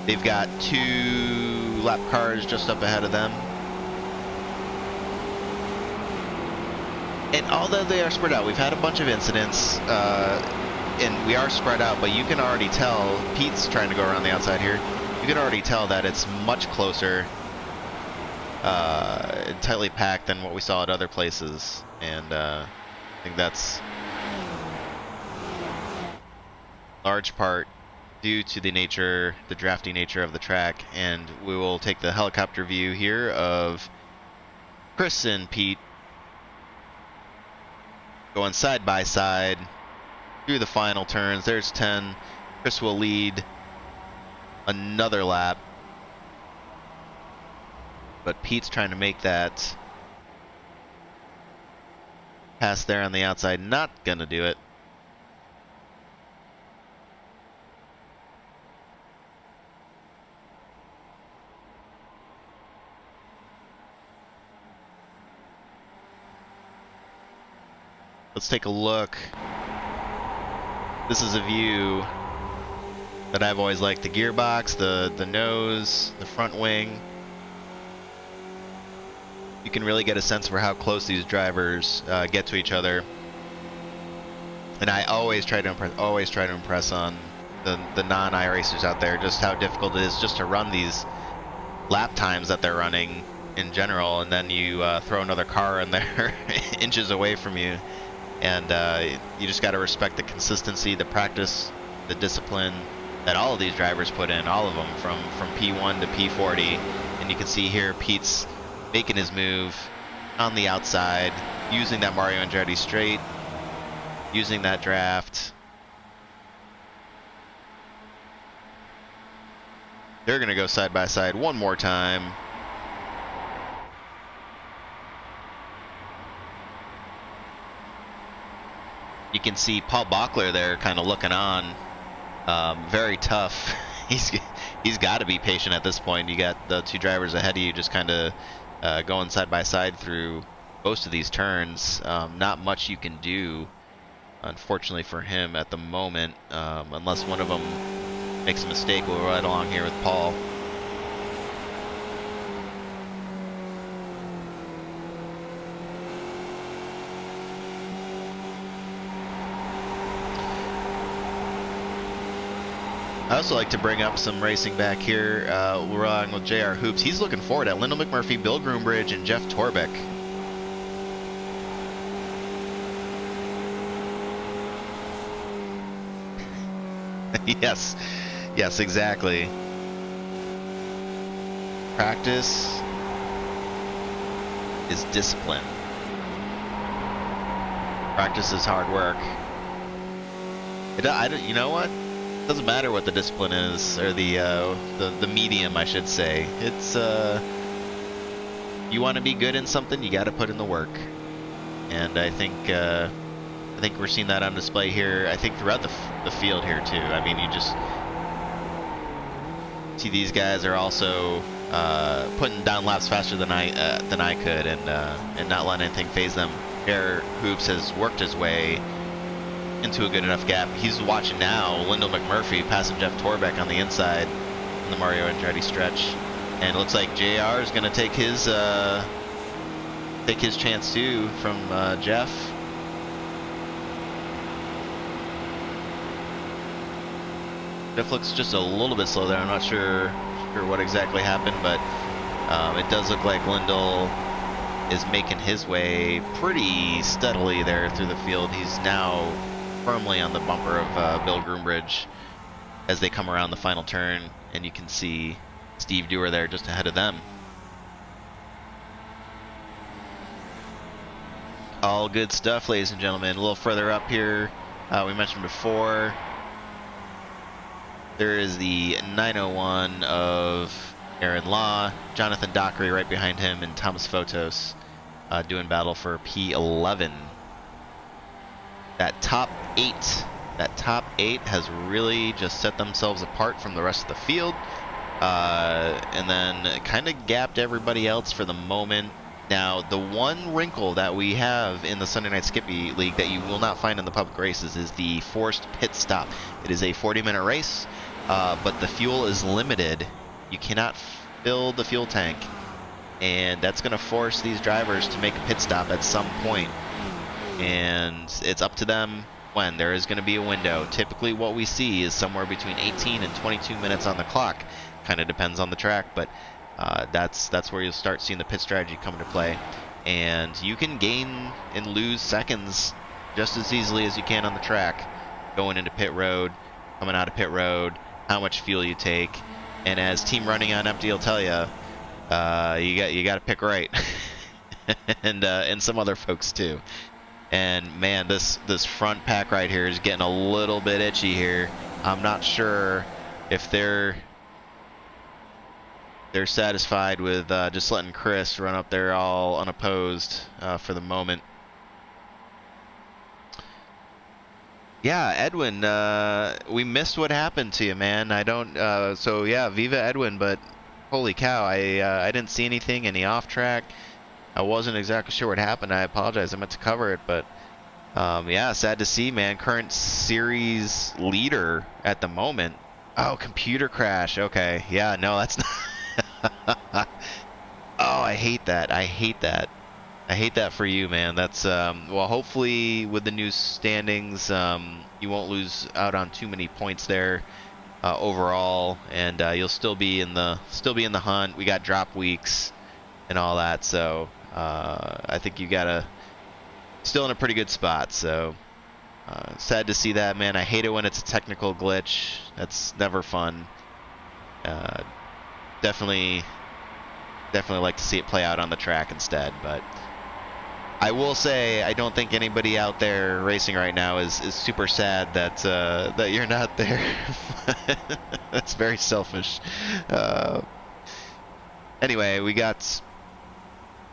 They've got 2 lap cars just up ahead of them. And although they are spread out, we've had a bunch of incidents, and we are spread out, but you can already tell, Pete's trying to go around the outside here, you can already tell that it's much closer, tightly packed than what we saw at other places. And I think that's large part due to the drafty nature of the track. And we will take the helicopter view here of Chris and Pete going side by side through the final turns. There's 10. Chris will lead another lap, but Pete's trying to make that pass there on the outside. Not gonna do it. Let's take a look. This is a view that I've always liked. The gearbox, the nose, the front wing. You can really get a sense for how close these drivers get to each other. And I always try to impress on the non-iRacers out there just how difficult it is just to run these lap times that they're running in general, and then you throw another car in there inches away from you. And you just got to respect the consistency, the practice, the discipline that all of these drivers put in, all of them, from P1 to P40. And you can see here Pete's making his move on the outside, using that Mario Andretti straight, using that draft. They're going to go side by side one more time. You can see Paul Bachler there kind of looking on. Very tough. He's got to be patient at this point. You got the 2 drivers ahead of you just kind of going side by side through most of these turns. Not much you can do, unfortunately for him at the moment, unless one of them makes a mistake. We'll ride along here with Paul. I also like to bring up some racing back here. We're on with JR Hoops. He's looking forward at Lyndall McMurphy, Bill Groombridge, and Jeff Torbeck. Yes, exactly. Practice is discipline. Practice is hard work. You know what? It doesn't matter what the discipline is, or the medium, I should say. It's you want to be good in something, you got to put in the work. and I think we're seeing that on display here. I think throughout the field here too. I mean, you just see these guys are also putting down laps faster than I could, and not letting anything phase them. Bear Hoops has worked his way into a good enough gap. He's watching now Lyndall McMurphy passing Jeff Torbeck on the inside in the Mario Andretti stretch, and it looks like JR is going to take his chance too from Jeff. Jeff looks just a little bit slow there. I'm not sure what exactly happened, but it does look like Lyndall is making his way pretty steadily there through the field. He's now firmly on the bumper of Bill Groombridge as they come around the final turn, and you can see Steve Dewar there just ahead of them. All good stuff, ladies and gentlemen. A little further up here, we mentioned before, there is the 901 of Aaron Law, Jonathan Dockery right behind him, and Thomas Fotos doing battle for P11. That top eight has really just set themselves apart from the rest of the field, and then kind of gapped everybody else for the moment. Now, the one wrinkle that we have in the Sunday Night Skippy League that you will not find in the public races is the forced pit stop. It is a 40-minute race, but the fuel is limited. You cannot fill the fuel tank, and that's going to force these drivers to make a pit stop at some point. And it's up to them when. There is going to be a window. Typically what we see is somewhere between 18 and 22 minutes on the clock. Kind of depends on the track, but that's where you'll start seeing the pit strategy come into play. And you can gain and lose seconds just as easily as you can on the track, going into pit road, coming out of pit road, how much fuel you take. And as Team Running on Empty will tell you, you got to pick right. and some other folks too. And man, this front pack right here is getting a little bit itchy here. I'm not sure if they're satisfied with just letting Chris run up there all unopposed for the moment. Yeah, Edwin, we missed what happened to you, man. I don't. So yeah, Viva Edwin, but holy cow, I didn't see anything, any off track. I wasn't exactly sure what happened. I apologize. I meant to cover it, but yeah, sad to see, man. Current series leader at the moment. Oh, computer crash. Okay, yeah, no, that's not. Oh, I hate that. I hate that. I hate that for you, man. That's well, hopefully with the new standings, you won't lose out on too many points there overall, and you'll still be in the hunt. We got drop weeks and all that, so I think you gotta still in a pretty good spot. So sad to see that, man. I hate it when it's a technical glitch. That's never fun. Definitely like to see it play out on the track instead, but I will say I don't think anybody out there racing right now is super sad that that you're not there. That's very selfish. Anyway, we got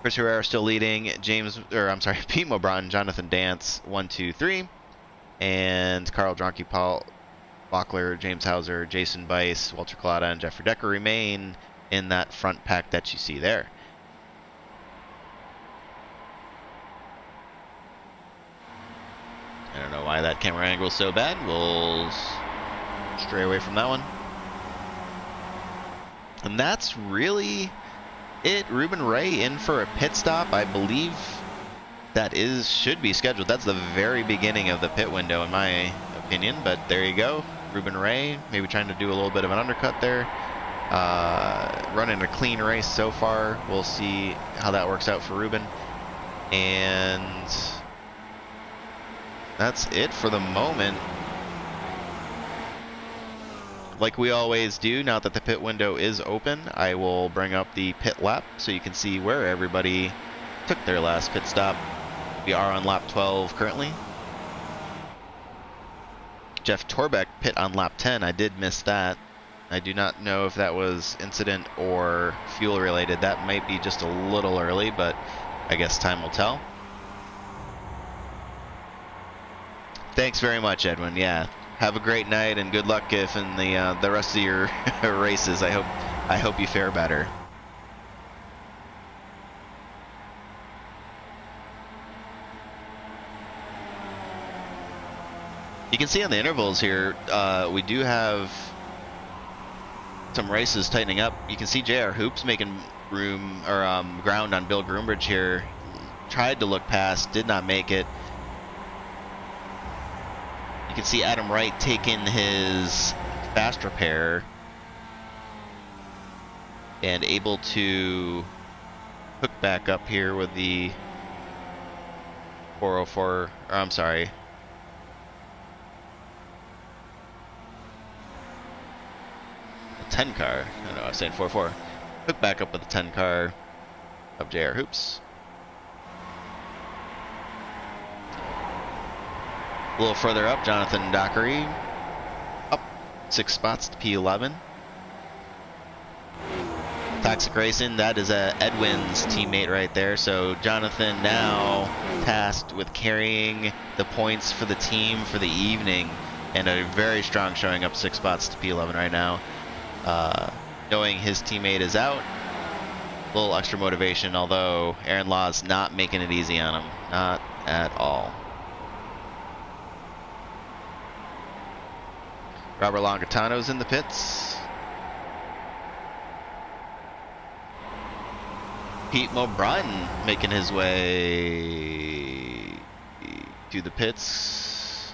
Chris Herrera still leading, Pete Mobron, Jonathan Dance 1, 2, 3, and Carl Dronke, Paul Bachler, James Hauser, Jason Bice, Walter Collada, and Jeffrey Decker remain in that front pack that you see there. I don't know why that camera angle is so bad. We'll stray away from that one. And that's really it. Ruben Ray in for a pit stop. I believe that should be scheduled. That's the very beginning of the pit window in my opinion, but there you go. Ruben Ray maybe trying to do a little bit of an undercut there. Running a clean race so far. We'll see how that works out for Ruben. And that's it for the moment. Like we always do, now that the pit window is open, I will bring up the pit lap so you can see where everybody took their last pit stop. We are on lap 12 currently. Jeff Torbeck pit on lap 10. I did miss that. I do not know if that was incident or fuel related. That might be just a little early, but I guess time will tell. Thanks very much, Edwin. Yeah. Have a great night and good luck if in the rest of your races. I hope you fare better. You can see on the intervals here, we do have some races tightening up. You can see JR Hoops making room or ground on Bill Groombridge here. Tried to look past, did not make it. You can see Adam Wright taking his fast repair and able to hook back up here with the 404, or I'm sorry, the 10 car. I know I was saying 404. Hook back up with the 10 car of JR Hoops. A little further up, Jonathan Dockery, up 6 spots to P11. Toxic Racing, that is Edwin's teammate right there. So Jonathan now tasked with carrying the points for the team for the evening, and a very strong showing up 6 spots to P11 right now. Knowing his teammate is out, a little extra motivation, although Aaron Law's not making it easy on him, not at all. Robert Longitano's in the pits. Pete Mulbron making his way to the pits.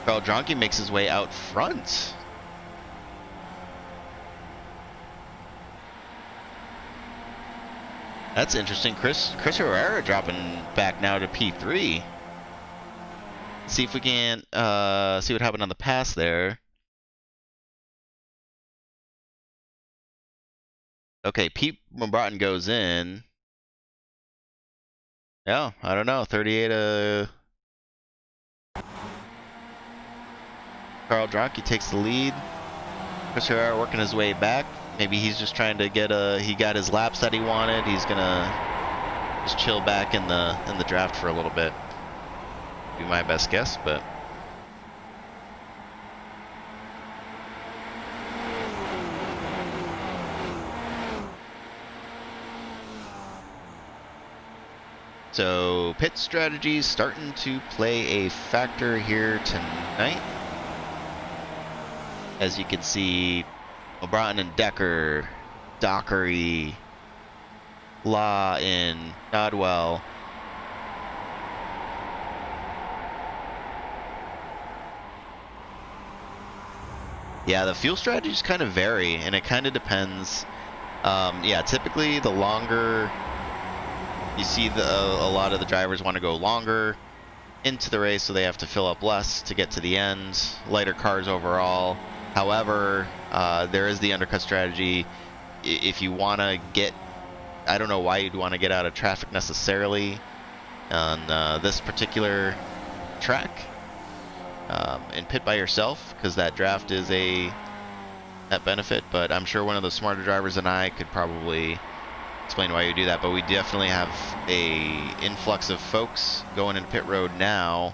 Carl Dronke makes his way out front. That's interesting. Chris Herrera dropping back now to P3. See if we can see what happened on the pass there. Okay, Pete Broughton goes in. Yeah, I don't know. 38. Carl Dronke takes the lead. Chris Herrera working his way back. Maybe he's just trying to get he got his laps that he wanted. He's gonna just chill back in the draft for a little bit. Be my best guess, but so pit strategy starting to play a factor here tonight. As you can see, O'Brien and Decker, Dockery, Law in Nodwell. Yeah, the fuel strategies kind of vary, and it kind of depends. Yeah, typically the longer you see, a lot of the drivers want to go longer into the race, so they have to fill up less to get to the end. Lighter cars overall. However, there is the undercut strategy. If you want to get, I don't know why you'd want to get out of traffic necessarily on this particular track. And pit by yourself, because that draft is a net benefit, but I'm sure one of the smarter drivers than I could probably explain why you do that. But we definitely have a influx of folks going into pit road now.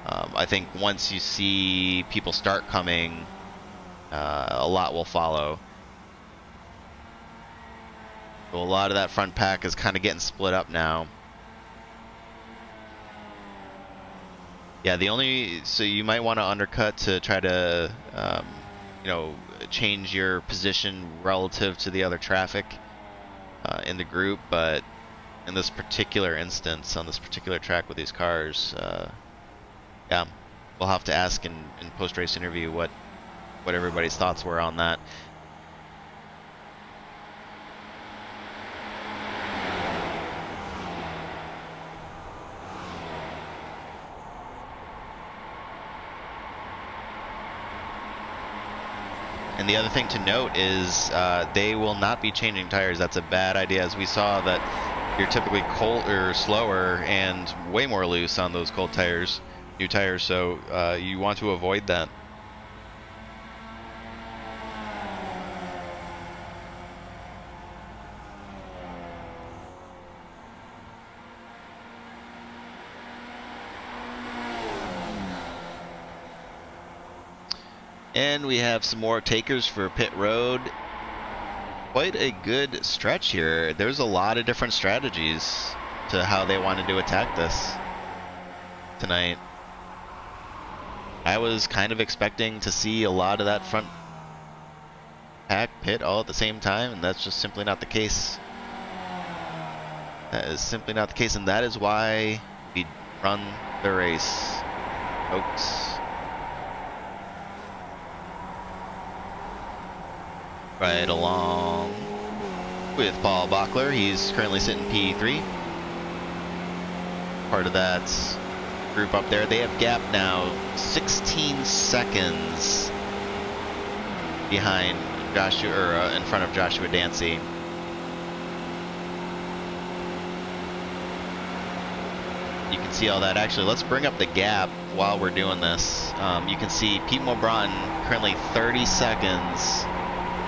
I think once you see people start coming, a lot will follow. So a lot of that front pack is kind of getting split up now. Yeah, so you might want to undercut to try to, you know, change your position relative to the other traffic in the group, but in this particular instance, on this particular track with these cars, yeah, we'll have to ask in post-race interview what everybody's thoughts were on that. And the other thing to note is they will not be changing tires. That's a bad idea, as we saw that you're typically cold or slower and way more loose on those cold tires, new tires. So you want to avoid that. And we have some more takers for pit road. Quite a good stretch here. There's a lot of different strategies to how they wanted to attack this tonight. I was kind of expecting to see a lot of that front pack pit all at the same time, and that's just simply not the case. That is simply not the case, and that is why we run the race, folks. Right along with Paul Bachler. He's currently sitting P3. Part of that group up there. They have gap now 16 seconds behind Joshua, or in front of Joshua Dancy. You can see all that. Actually, let's bring up the gap while we're doing this. You can see Pete Mobron currently 30 seconds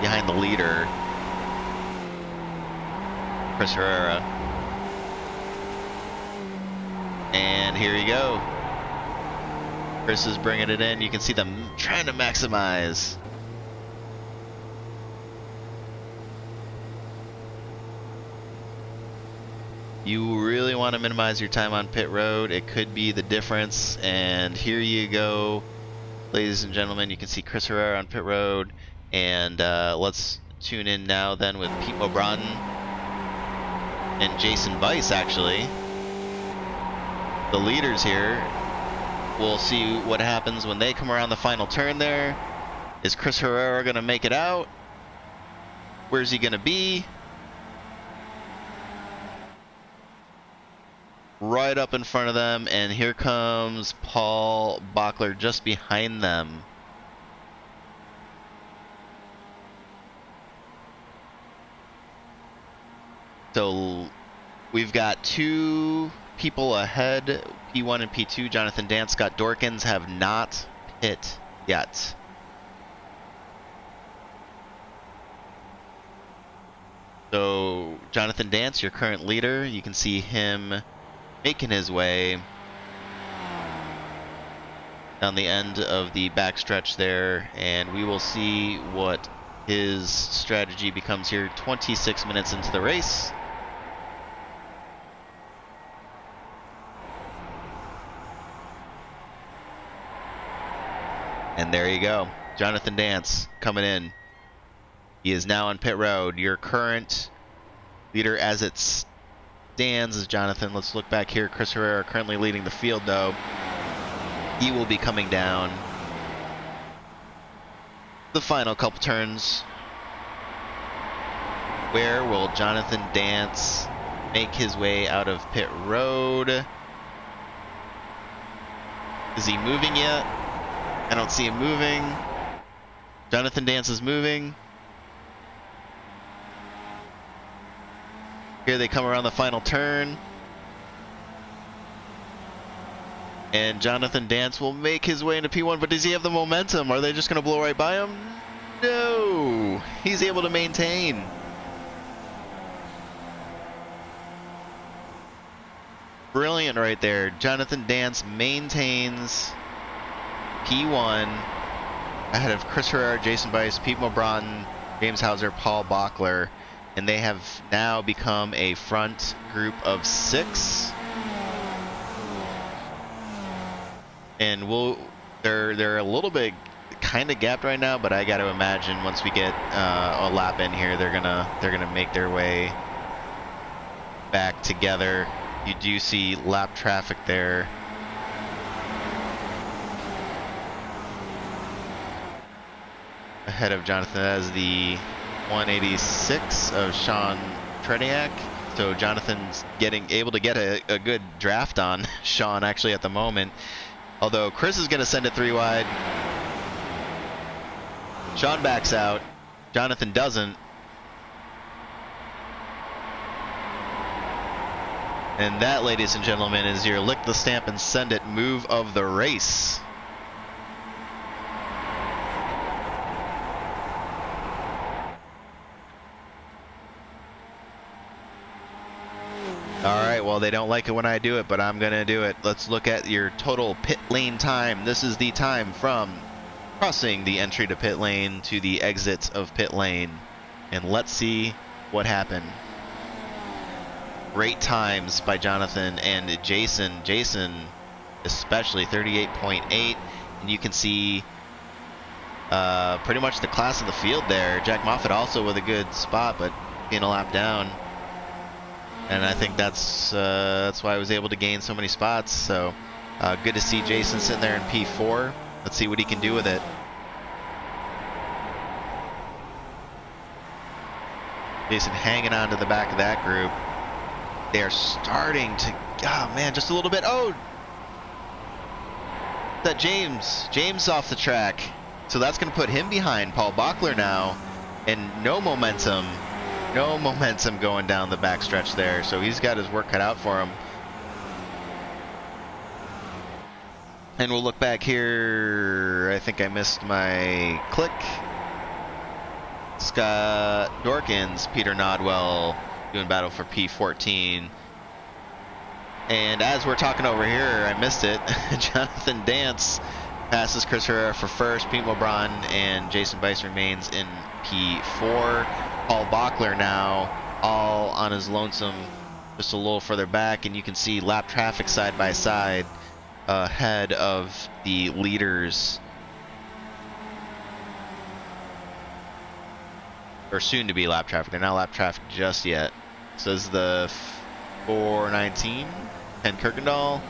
behind the leader, Chris Herrera. And here you go. Chris is bringing it in. You can see them trying to maximize. You really want to minimize your time on pit road. It could be the difference. And here you go, ladies and gentlemen. You can see Chris Herrera on pit road. And let's tune in now then with Pete Mobron and Jason Weiss, actually. The leaders here. We'll see what happens when they come around the final turn there. Is Chris Herrera going to make it out? Where's he going to be? Right up in front of them, and here comes Paul Bachler just behind them. So we've got two people ahead, P1 and P2. Jonathan Dance, Scott Dorkins have not hit yet. So Jonathan Dance, your current leader, you can see him making his way down the end of the backstretch there, and we will see what his strategy becomes here 26 minutes into the race. And there you go, Jonathan Dance coming in. He is now on pit road. Your current leader as it stands is Jonathan. Let's look back here. Chris Herrera currently leading the field, though. He will be coming down the final couple turns. Where will Jonathan Dance make his way out of pit road? Is he moving yet? I don't see him moving. Jonathan Dance is moving. Here they come around the final turn. And Jonathan Dance will make his way into P1, but does he have the momentum? Are they just going to blow right by him? No! He's able to maintain. Brilliant right there. Jonathan Dance maintains P1 ahead of Chris Herrera, Jason Weiss, Pete Mobron, James Hauser, Paul Bachler, and they have now become a front group of 6. And they're a little bit kind of gapped right now, but I got to imagine once we get a lap in here, they're gonna make their way back together. You do see lap traffic there. Ahead of Jonathan as the 186 of Sean Trediak. So Jonathan's able to get a good draft on Sean actually at the moment. Although Chris is going to send it 3 wide. Sean backs out. Jonathan doesn't. And that, ladies and gentlemen, is your lick the stamp and send it move of the race. Alright, well, they don't like it when I do it, but I'm going to do it. Let's look at your total pit lane time. This is the time from crossing the entry to pit lane to the exit of pit lane. And let's see what happened. Great times by Jonathan and Jason. Jason especially 38.8, and you can see pretty much the class of the field there. Jack Moffitt also with a good spot, but being a lap down. And I think that's why I was able to gain so many spots. So good to see Jason sitting there in P4. Let's see what he can do with it. Jason hanging on to the back of that group. They are starting to, oh man, just a little bit. Oh, that James off the track. So that's going to put him behind Paul Bachler now, and no momentum going down the backstretch there. So he's got his work cut out for him. And we'll look back here. I think I missed my click. Scott Dorkins, Peter Nodwell doing battle for P14. And as we're talking over here, I missed it. Jonathan Dance passes Chris Herrera for first. Pete Mobron and Jason Bice remains in P4. Paul Bachler now all on his lonesome, just a little further back, and you can see lap traffic side by side ahead of the leaders, or soon to be lap traffic. They're not lap traffic just yet. Says the 419, Ken Kirkendall.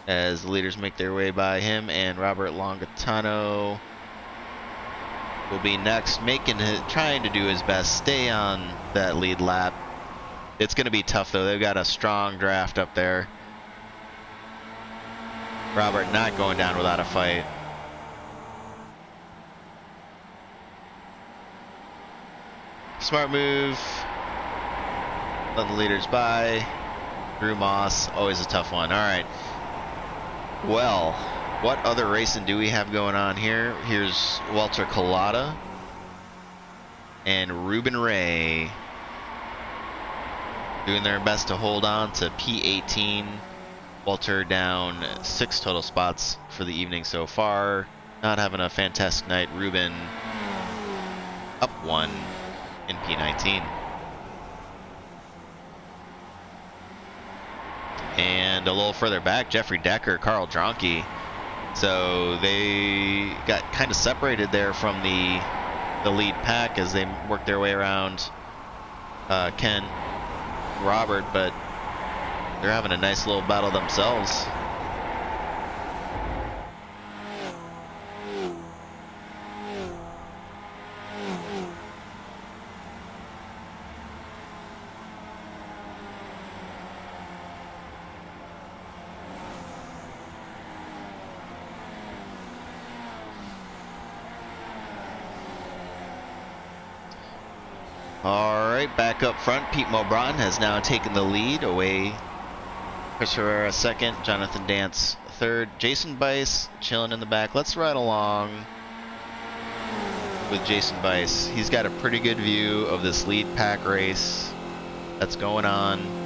As the leaders make their way by him, and Robert Longatano will be next, trying to do his best, stay on that lead lap. It's going to be tough though. They've got a strong draft up there. Robert not going down without a fight. Smart move. Let the leaders by. Drew Moss, always a tough one. All right. Well, what other racing do we have going on here? Here's Walter Collada and Ruben Ray doing their best to hold on to P18. Walter down 6 total spots for the evening so far. Not having a fantastic night. Ruben up 1 in P19. And a little further back, Jeffrey Decker, Carl Dronke. So they got kind of separated there from the lead pack as they worked their way around Ken, Robert, but they're having a nice little battle themselves. Alright, back up front, Pete Mobron has now taken the lead away. Chris Herrera second, Jonathan Dance third, Jason Bice chilling in the back. Let's ride along with Jason Bice. He's got a pretty good view of this lead pack race that's going on.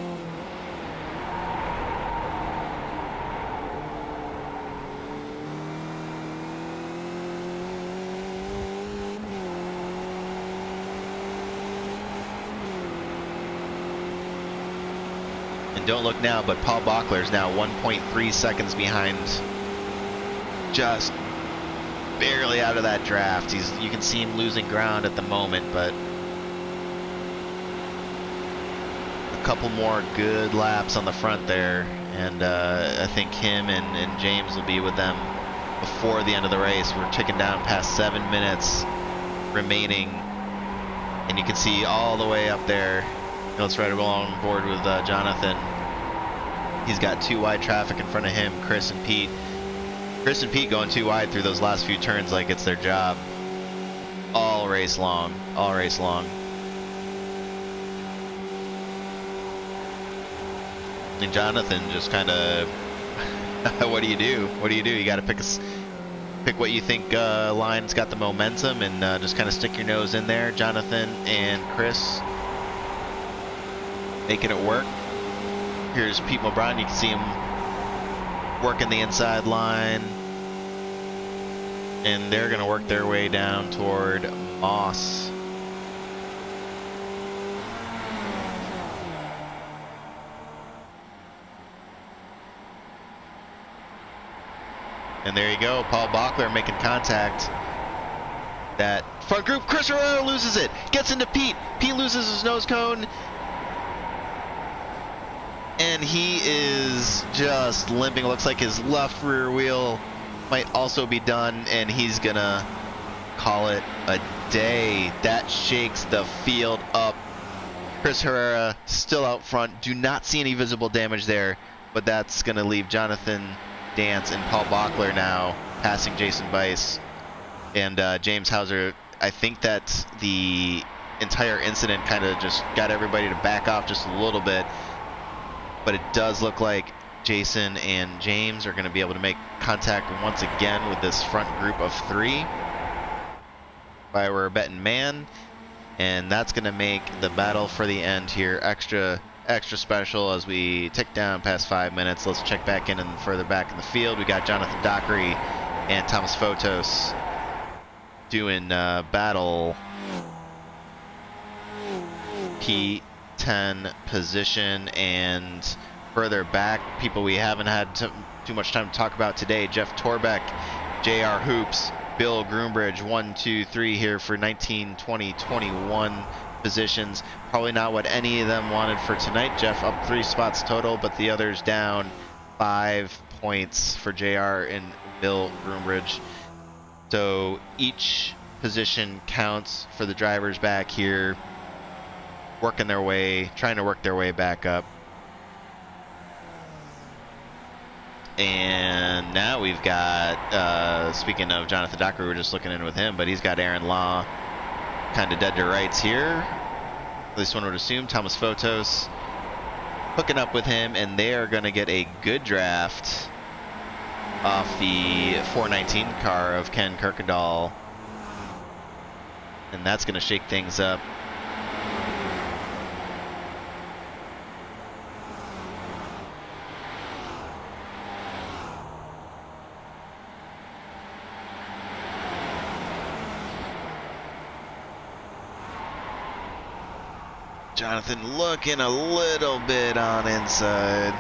Don't look now, but Paul Bachler is now 1.3 seconds behind, just barely out of that draft. You can see him losing ground at the moment, but a couple more good laps on the front there, and I think him and James will be with them before the end of the race. We're ticking down past 7 minutes remaining, and you can see all the way up there. Let's ride along board with Jonathan. He's got 2 wide traffic in front of him, Chris and Pete. Chris and Pete going 2 wide through those last few turns like it's their job. All race long, all race long. And Jonathan just kind of, what do you do? What do you do? You got to pick what you think line's got the momentum, and just kind of stick your nose in there. Jonathan and Chris making it work. Here's Pete Mobron. You can see him working the inside line. And they're going to work their way down toward Moss. And there you go, Paul Bachler making contact. That front group, Chris Herrera loses it, gets into Pete. Pete loses his nose cone. And he is just limping. Looks like his left rear wheel might also be done, and he's gonna call it a day. That shakes the field up. Chris Herrera still out front. Do not see any visible damage there, but that's gonna leave Jonathan Dance and Paul Bachler now passing Jason Bice and James Hauser. I think that the entire incident kind of just got everybody to back off just a little bit, but it does look like Jason and James are going to be able to make contact once again with this front group of 3. If I were a betting man, and that's going to make the battle for the end here extra special as we tick down past 5 minutes. Let's check back in and further back in the field. We got Jonathan Dockery and Thomas Fotos doing battle P10 position, and further back, people we haven't had too much time to talk about today: Jeff Torbeck, JR Hoops, Bill Groombridge, 1, 2, 3 here for 19, 20, 21 positions. Probably not what any of them wanted for tonight. Jeff up 3 spots total, but the others down 5 points for JR and Bill Groombridge. So each position counts for the drivers back here, trying to work their way back up. And now we've got, speaking of Jonathan Dockery, we were just looking in with him, but he's got Aaron Law kind of dead to rights here. At least one would assume. Thomas Fotos hooking up with him, and they are going to get a good draft off the 419 car of Ken Kirkendall. And that's going to shake things up. Jonathan looking a little bit on inside.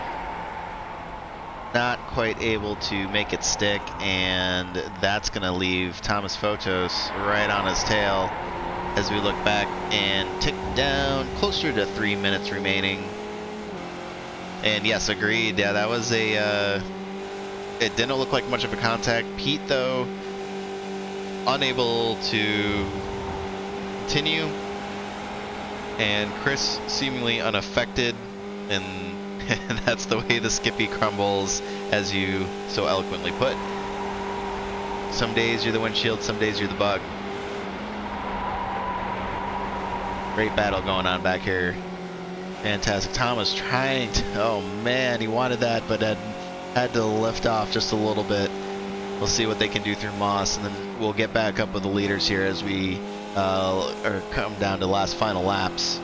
Not quite able to make it stick, and that's going to leave Thomas Fotos right on his tail as we look back and tick down closer to 3 minutes remaining. And yes, agreed. Yeah, that was it didn't look like much of a contact. Pete, though, unable to continue, and Chris seemingly unaffected, and that's the way the Skippy crumbles, as you so eloquently put. Some days you're the windshield, some days you're the bug. Great battle going on back here. Fantastic. Thomas trying to, oh man, he wanted that, but had to lift off just a little bit. We'll see what they can do through Moss, and then we'll get back up with the leaders here as we come down to last final laps.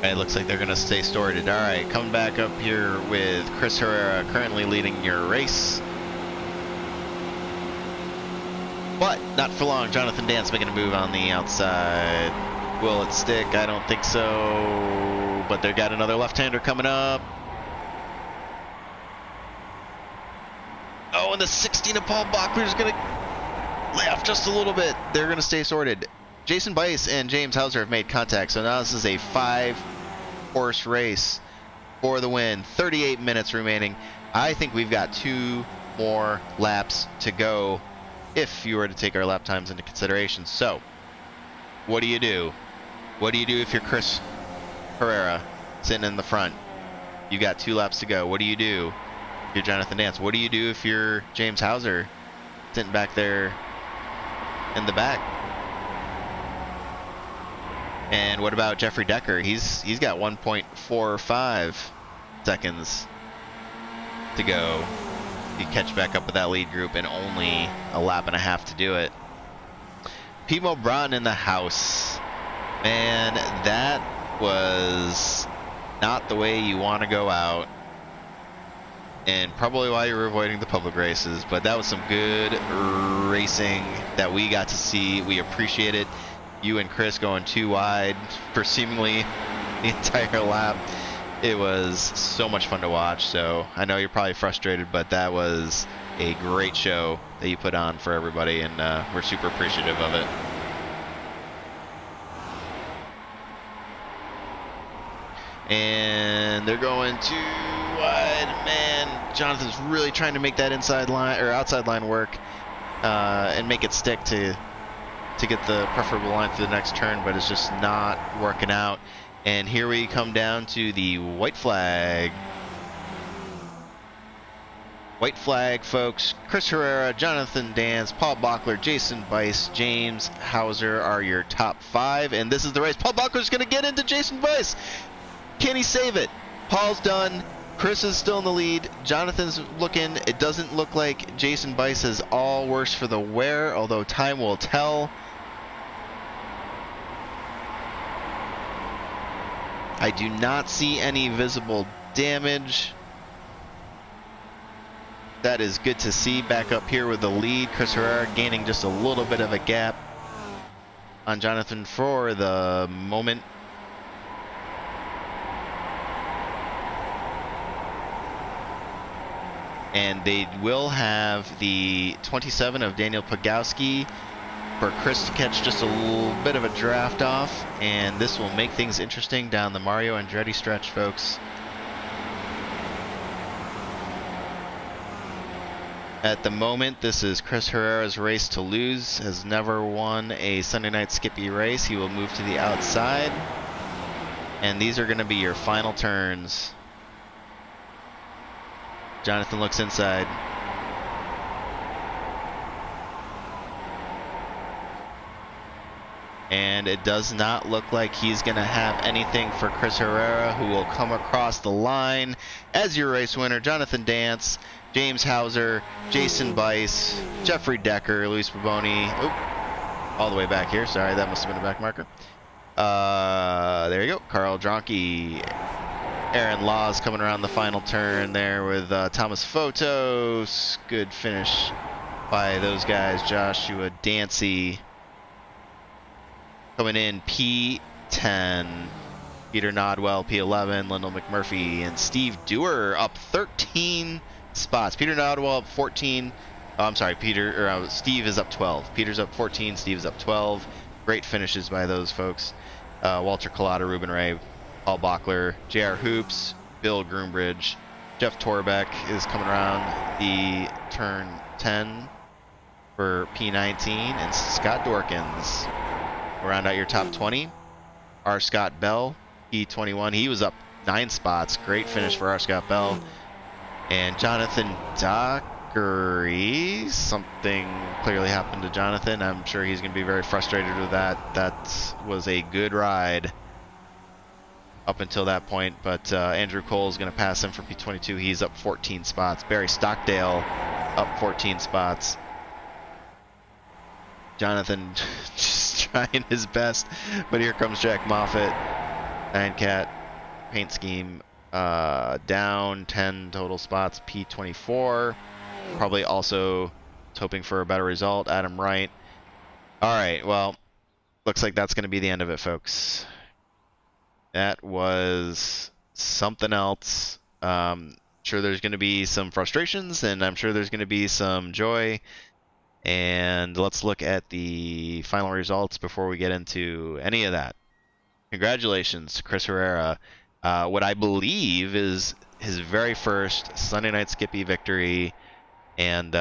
It looks like they're going to stay sorted. All right, coming back up here with Chris Herrera currently leading your race. But not for long. Jonathan Dance making a move on the outside. Will it stick? I don't think so. But they've got another left-hander coming up. Oh, and the 16 of Paul Bachler is going to lay off just a little bit. They're going to stay sorted. Jason Bice and James Hauser have made contact, so now this is a 5-horse race for the win. 38 minutes remaining. I think we've got 2 more laps to go if you were to take our lap times into consideration. So, what do you do? What do you do if you're Chris Herrera sitting in the front? You got 2 laps to go. What do you do if you're Jonathan Dance? What do you do if you're James Hauser sitting back there in the back? And what about Jeffrey Decker? He's got 1.45 seconds to go. You catch back up with that lead group and only a lap and a half to do it. Pemo Braun in the house. Man, that was not the way you want to go out. And probably why you were avoiding the public races, but that was some good racing that we got to see. We appreciate it. You and Chris going too wide for seemingly the entire lap. It was so much fun to watch. So I know you're probably frustrated, but that was a great show that you put on for everybody, and we're super appreciative of it. And they're going too wide. Man, Jonathan's really trying to make that inside line or outside line work and make it stick to get the preferable line for the next turn, but it's just not working out. And here we come down to the white flag. White flag, folks. Chris Herrera, Jonathan Dance, Paul Bachler, Jason Weiss, James Hauser are your top 5. And this is the race. Paul Bachler's going to get into Jason Weiss. Can he save it? Paul's done. Chris is still in the lead. Jonathan's looking. It doesn't look like Jason Weiss is all worse for the wear, although time will tell. I do not see any visible damage. That is good to see. Back up here with the lead. Chris Herrera gaining just a little bit of a gap on Jonathan for the moment. And they will have the 27 of Daniel Pogowski for Chris to catch just a little bit of a draft off, and this will make things interesting down the Mario Andretti stretch, folks. At the moment, this is Chris Herrera's race to lose. Has never won a Sunday Night Skippy race. He will move to the outside, and these are going to be your final turns. Jonathan looks inside. And it does not look like he's going to have anything for Chris Herrera, who will come across the line as your race winner. Jonathan Dance, James Hauser, Jason Weiss, Jeffrey Decker, Luis Baboni. Oh, all the way back here. Sorry, that must have been a back marker. There you go. Carl Dronke. Aaron Laws coming around the final turn there with Thomas Photos. Good finish by those guys. Joshua Dancy coming in P10. Peter Nodwell P11. Lyndall McMurphy and Steve Dewar up 13 spots. Peter Nodwell up 14. Oh, I'm sorry, Steve is up 12. Peter's up 14. Steve is up 12. Great finishes by those folks. Walter Collada, Ruben Ray, Paul Bachler, JR Hoops, Bill Groombridge, Jeff Torbeck is coming around the turn 10 for P19, and Scott Dorkins will round out your top 20. R. Scott Bell, P21, he was up 9 spots. Great finish for R. Scott Bell. And Jonathan Dockery, something clearly happened to Jonathan. I'm sure he's going to be very frustrated with that. That was a good ride up until that point, but Andrew Cole is going to pass him for P22. He's up 14 spots. Barry Stockdale up 14 spots. Jonathan just trying his best, but here comes Jack Moffitt. Nine Cat paint scheme down 10 total spots. P24 probably also hoping for a better result. Adam Wright. All right, well, looks like that's going to be the end of it, folks. That was something else. Sure there's going to be some frustrations, and I'm sure there's going to be some joy. And let's look at the final results before we get into any of that. Congratulations to Chris Herrera. What I believe is his very first Sunday Night Skippy victory. And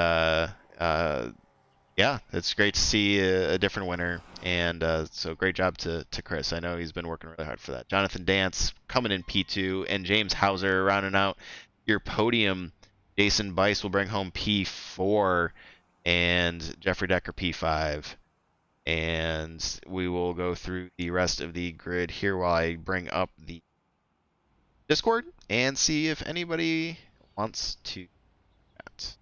yeah, it's great to see a different winner. And so great job to Chris. I know he's been working really hard for that. Jonathan Dance coming in P2, and James Hauser rounding out your podium. Jason Weiss will bring home P4, and Jeffrey Decker P5. And we will go through the rest of the grid here while I bring up the Discord and see if anybody wants to chat.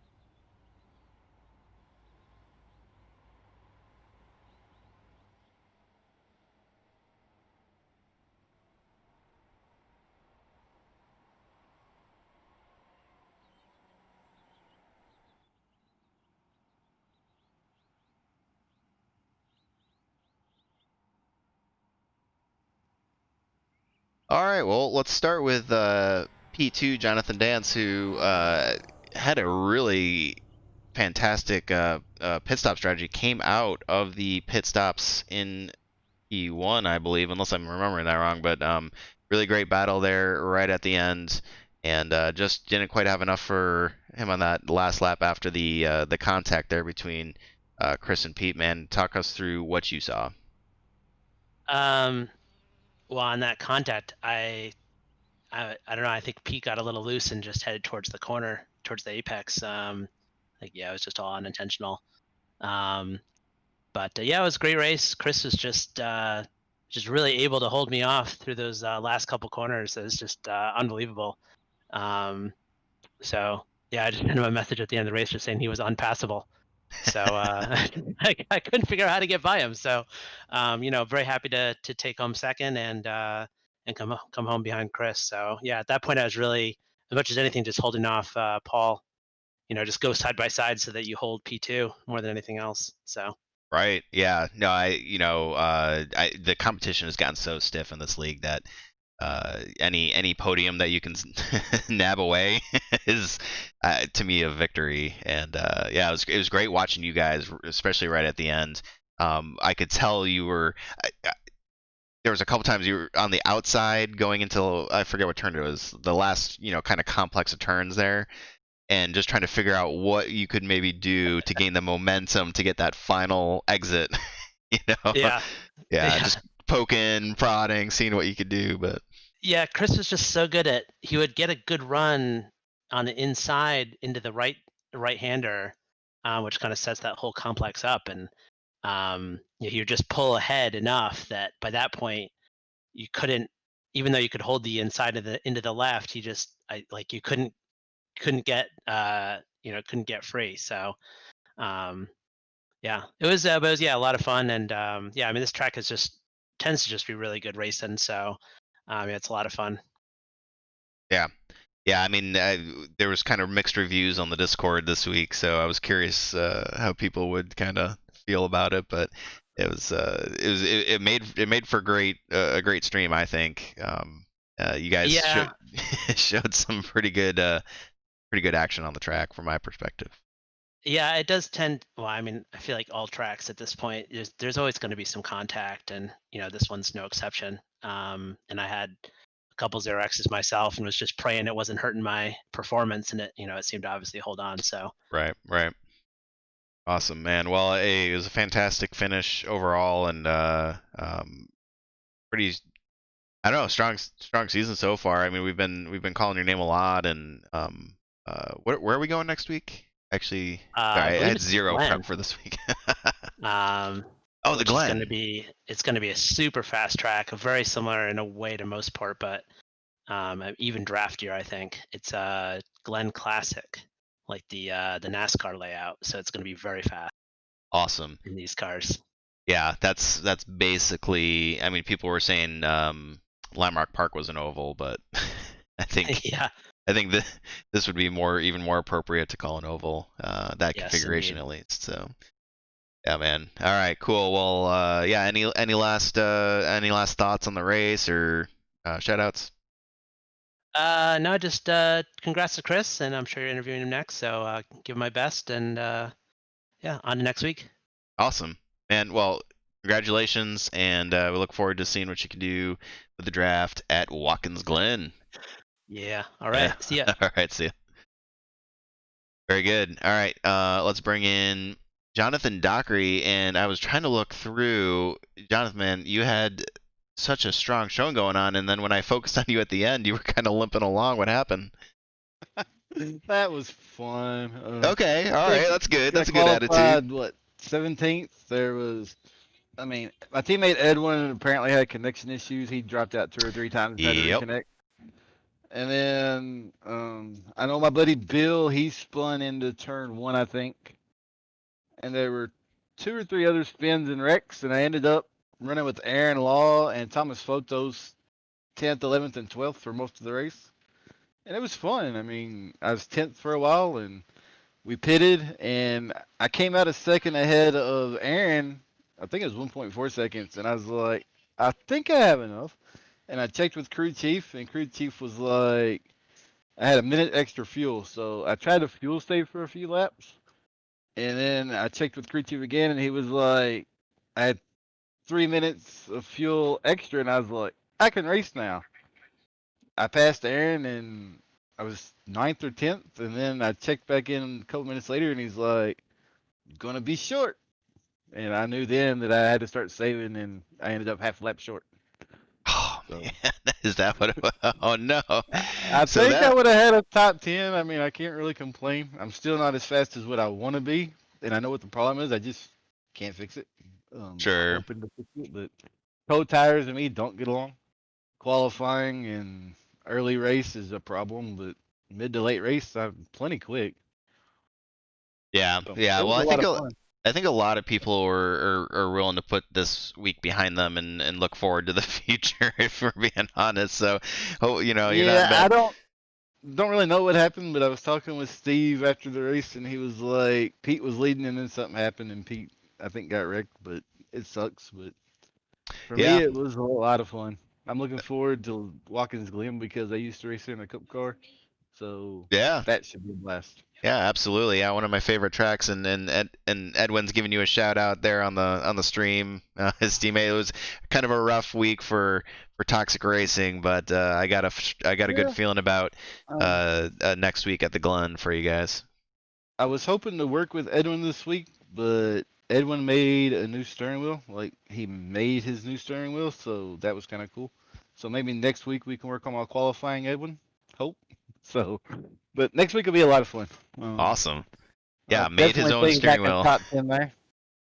All right, well, let's start with P2, Jonathan Dance, who had a really fantastic pit stop strategy. Came out of the pit stops in P1, I believe, unless I'm remembering that wrong. But really great battle there right at the end, and just didn't quite have enough for him on that last lap after the contact there between Chris and Pete. Man, talk us through what you saw. Well, on that contact, I don't know. I think Pete got a little loose and just headed towards the corner, towards the apex. Like yeah, it was just all unintentional. But yeah, it was a great race. Chris was just really able to hold me off through those last couple corners. It was just unbelievable. So yeah, I just sent him a message at the end of the race just saying he was unpassable. So I couldn't figure out how to get by him. So very happy to take home second and come home behind Chris. So yeah, at that point I was really, as much as anything, just holding off Paul. Just go side by side so that you hold P2 more than anything else. So. Right. Yeah. No, the competition has gotten so stiff in this league that any podium that you can nab away is to me a victory. And yeah, it was great watching you guys, especially right at the end. I could tell you were. There was a couple times you were on the outside going into, I forget what turn it was, the last kind of complex of turns there, and just trying to figure out what you could maybe do to gain the momentum to get that final exit. Yeah. Yeah, just poking, prodding, seeing what you could do. But yeah, Chris was just so good at, he would get a good run on the inside into the right hander, which kind of sets that whole complex up, and he would just pull ahead enough that by that point you couldn't, even though you could hold the inside of the into the left, you couldn't get couldn't get free. So yeah, it was a lot of fun. And yeah, I mean, this track tends to just be really good racing, so yeah, it's a lot of fun. Yeah, I mean, there was kind of mixed reviews on the Discord this week, so I was curious how people would kind of feel about it. But it made for a great stream, I think. You guys showed some pretty good action on the track from my perspective. Yeah, it does tend. Well, I mean, I feel like all tracks at this point, there's always going to be some contact, and this one's no exception. And I had a couple 0x's myself, and was just praying it wasn't hurting my performance, and it seemed to obviously hold on. So right, awesome, man. Well, it was a fantastic finish overall, and pretty, I don't know, strong season so far. I mean, we've been calling your name a lot, and where are we going next week? Actually, sorry, I had zero prep for this week. Oh, the Glen. It's going to be a super fast track, very similar in a way to most part, but even draftier, I think. It's a Glen Classic, like the NASCAR layout, so it's going to be very fast. Awesome. In these cars. Yeah, that's basically. I mean, people were saying Landmark Park was an oval, but I think I think this would be even more appropriate to call an oval. That configuration indeed. At least. So. Yeah, man. All right, cool. Well, yeah. Any last thoughts on the race or shoutouts? No, just congrats to Chris, and I'm sure you're interviewing him next. So give him my best, and yeah, on to next week. Awesome, man. Well, congratulations, and we look forward to seeing what you can do with the draft at Watkins Glen. Yeah. All right. See ya. All right. See ya. Very good. All right. Let's bring in Jonathan Dockery, and I was trying to look through. Jonathan, man, you had such a strong showing going on, and then when I focused on you at the end, you were kind of limping along. What happened? That was fun. Okay, all right, that's good. That's a good attitude. What, 17th? There was, I mean, my teammate Edwin apparently had connection issues. He dropped out 2 or 3 times. Had to reconnect. And then I know my buddy Bill, he spun into turn 1, I think. And there were 2 or 3 other spins and wrecks, and I ended up running with Aaron Law and Thomas Photos 10th, 11th, and 12th for most of the race. And it was fun. I mean, I was 10th for a while, and we pitted, and I came out a second ahead of Aaron. I think it was 1.4 seconds, and I was like, I think I have enough. and I checked with crew chief, and crew chief was like, I had a minute extra fuel, so I tried to fuel save for a few laps, and then I checked with crew chief again, and he was like, I had 3 minutes of fuel extra, and I was like, I can race now. I passed Aaron, and I was 9th or 10th, and then I checked back in a couple minutes later, and he's like, gonna be short. And I knew then that I had to start saving, and I ended up half a lap short. Oh So. man, is that what? Oh no. I So think that- I would have had a top 10. I mean, I can't really complain. I'm still not as fast as what I want to be, and I know what the problem is. I just can't fix it. Sure. Hoping to fix it, but cold tires and me don't get along. Qualifying and early race is a problem, but mid to late race, I'm plenty quick. Yeah, So, yeah. it was Well, a lot of fun. I think a lot of people are willing to put this week behind them and look forward to the future, if we're being honest. So, you know, you're Yeah, not I bad. don't really know what happened, but I was talking with Steve after the race, and he was like, Pete was leading, and then something happened, and Pete, I think, got wrecked. But it sucks. But for me, Yeah, it was a lot of fun. I'm looking forward to Watkins Glen because I used to race there in a cup car, so yeah, that should be a blast. yeah. Absolutely. Yeah, one of my favorite tracks, and Edwin's giving you a shout out there on the stream. His teammate. It was kind of a rough week for Toxic Racing, but I got a good Yeah. feeling about next week at the Glen for you guys. I was hoping to work with Edwin this week, but Edwin made a new steering wheel. Like, he made his new steering wheel, so that was kind of cool. So maybe next week we can work on my qualifying, Edwin. Hope. So, but next week will be a lot of fun. Awesome. Yeah, I'll made his definitely own put you steering back in wheel. top 10 there.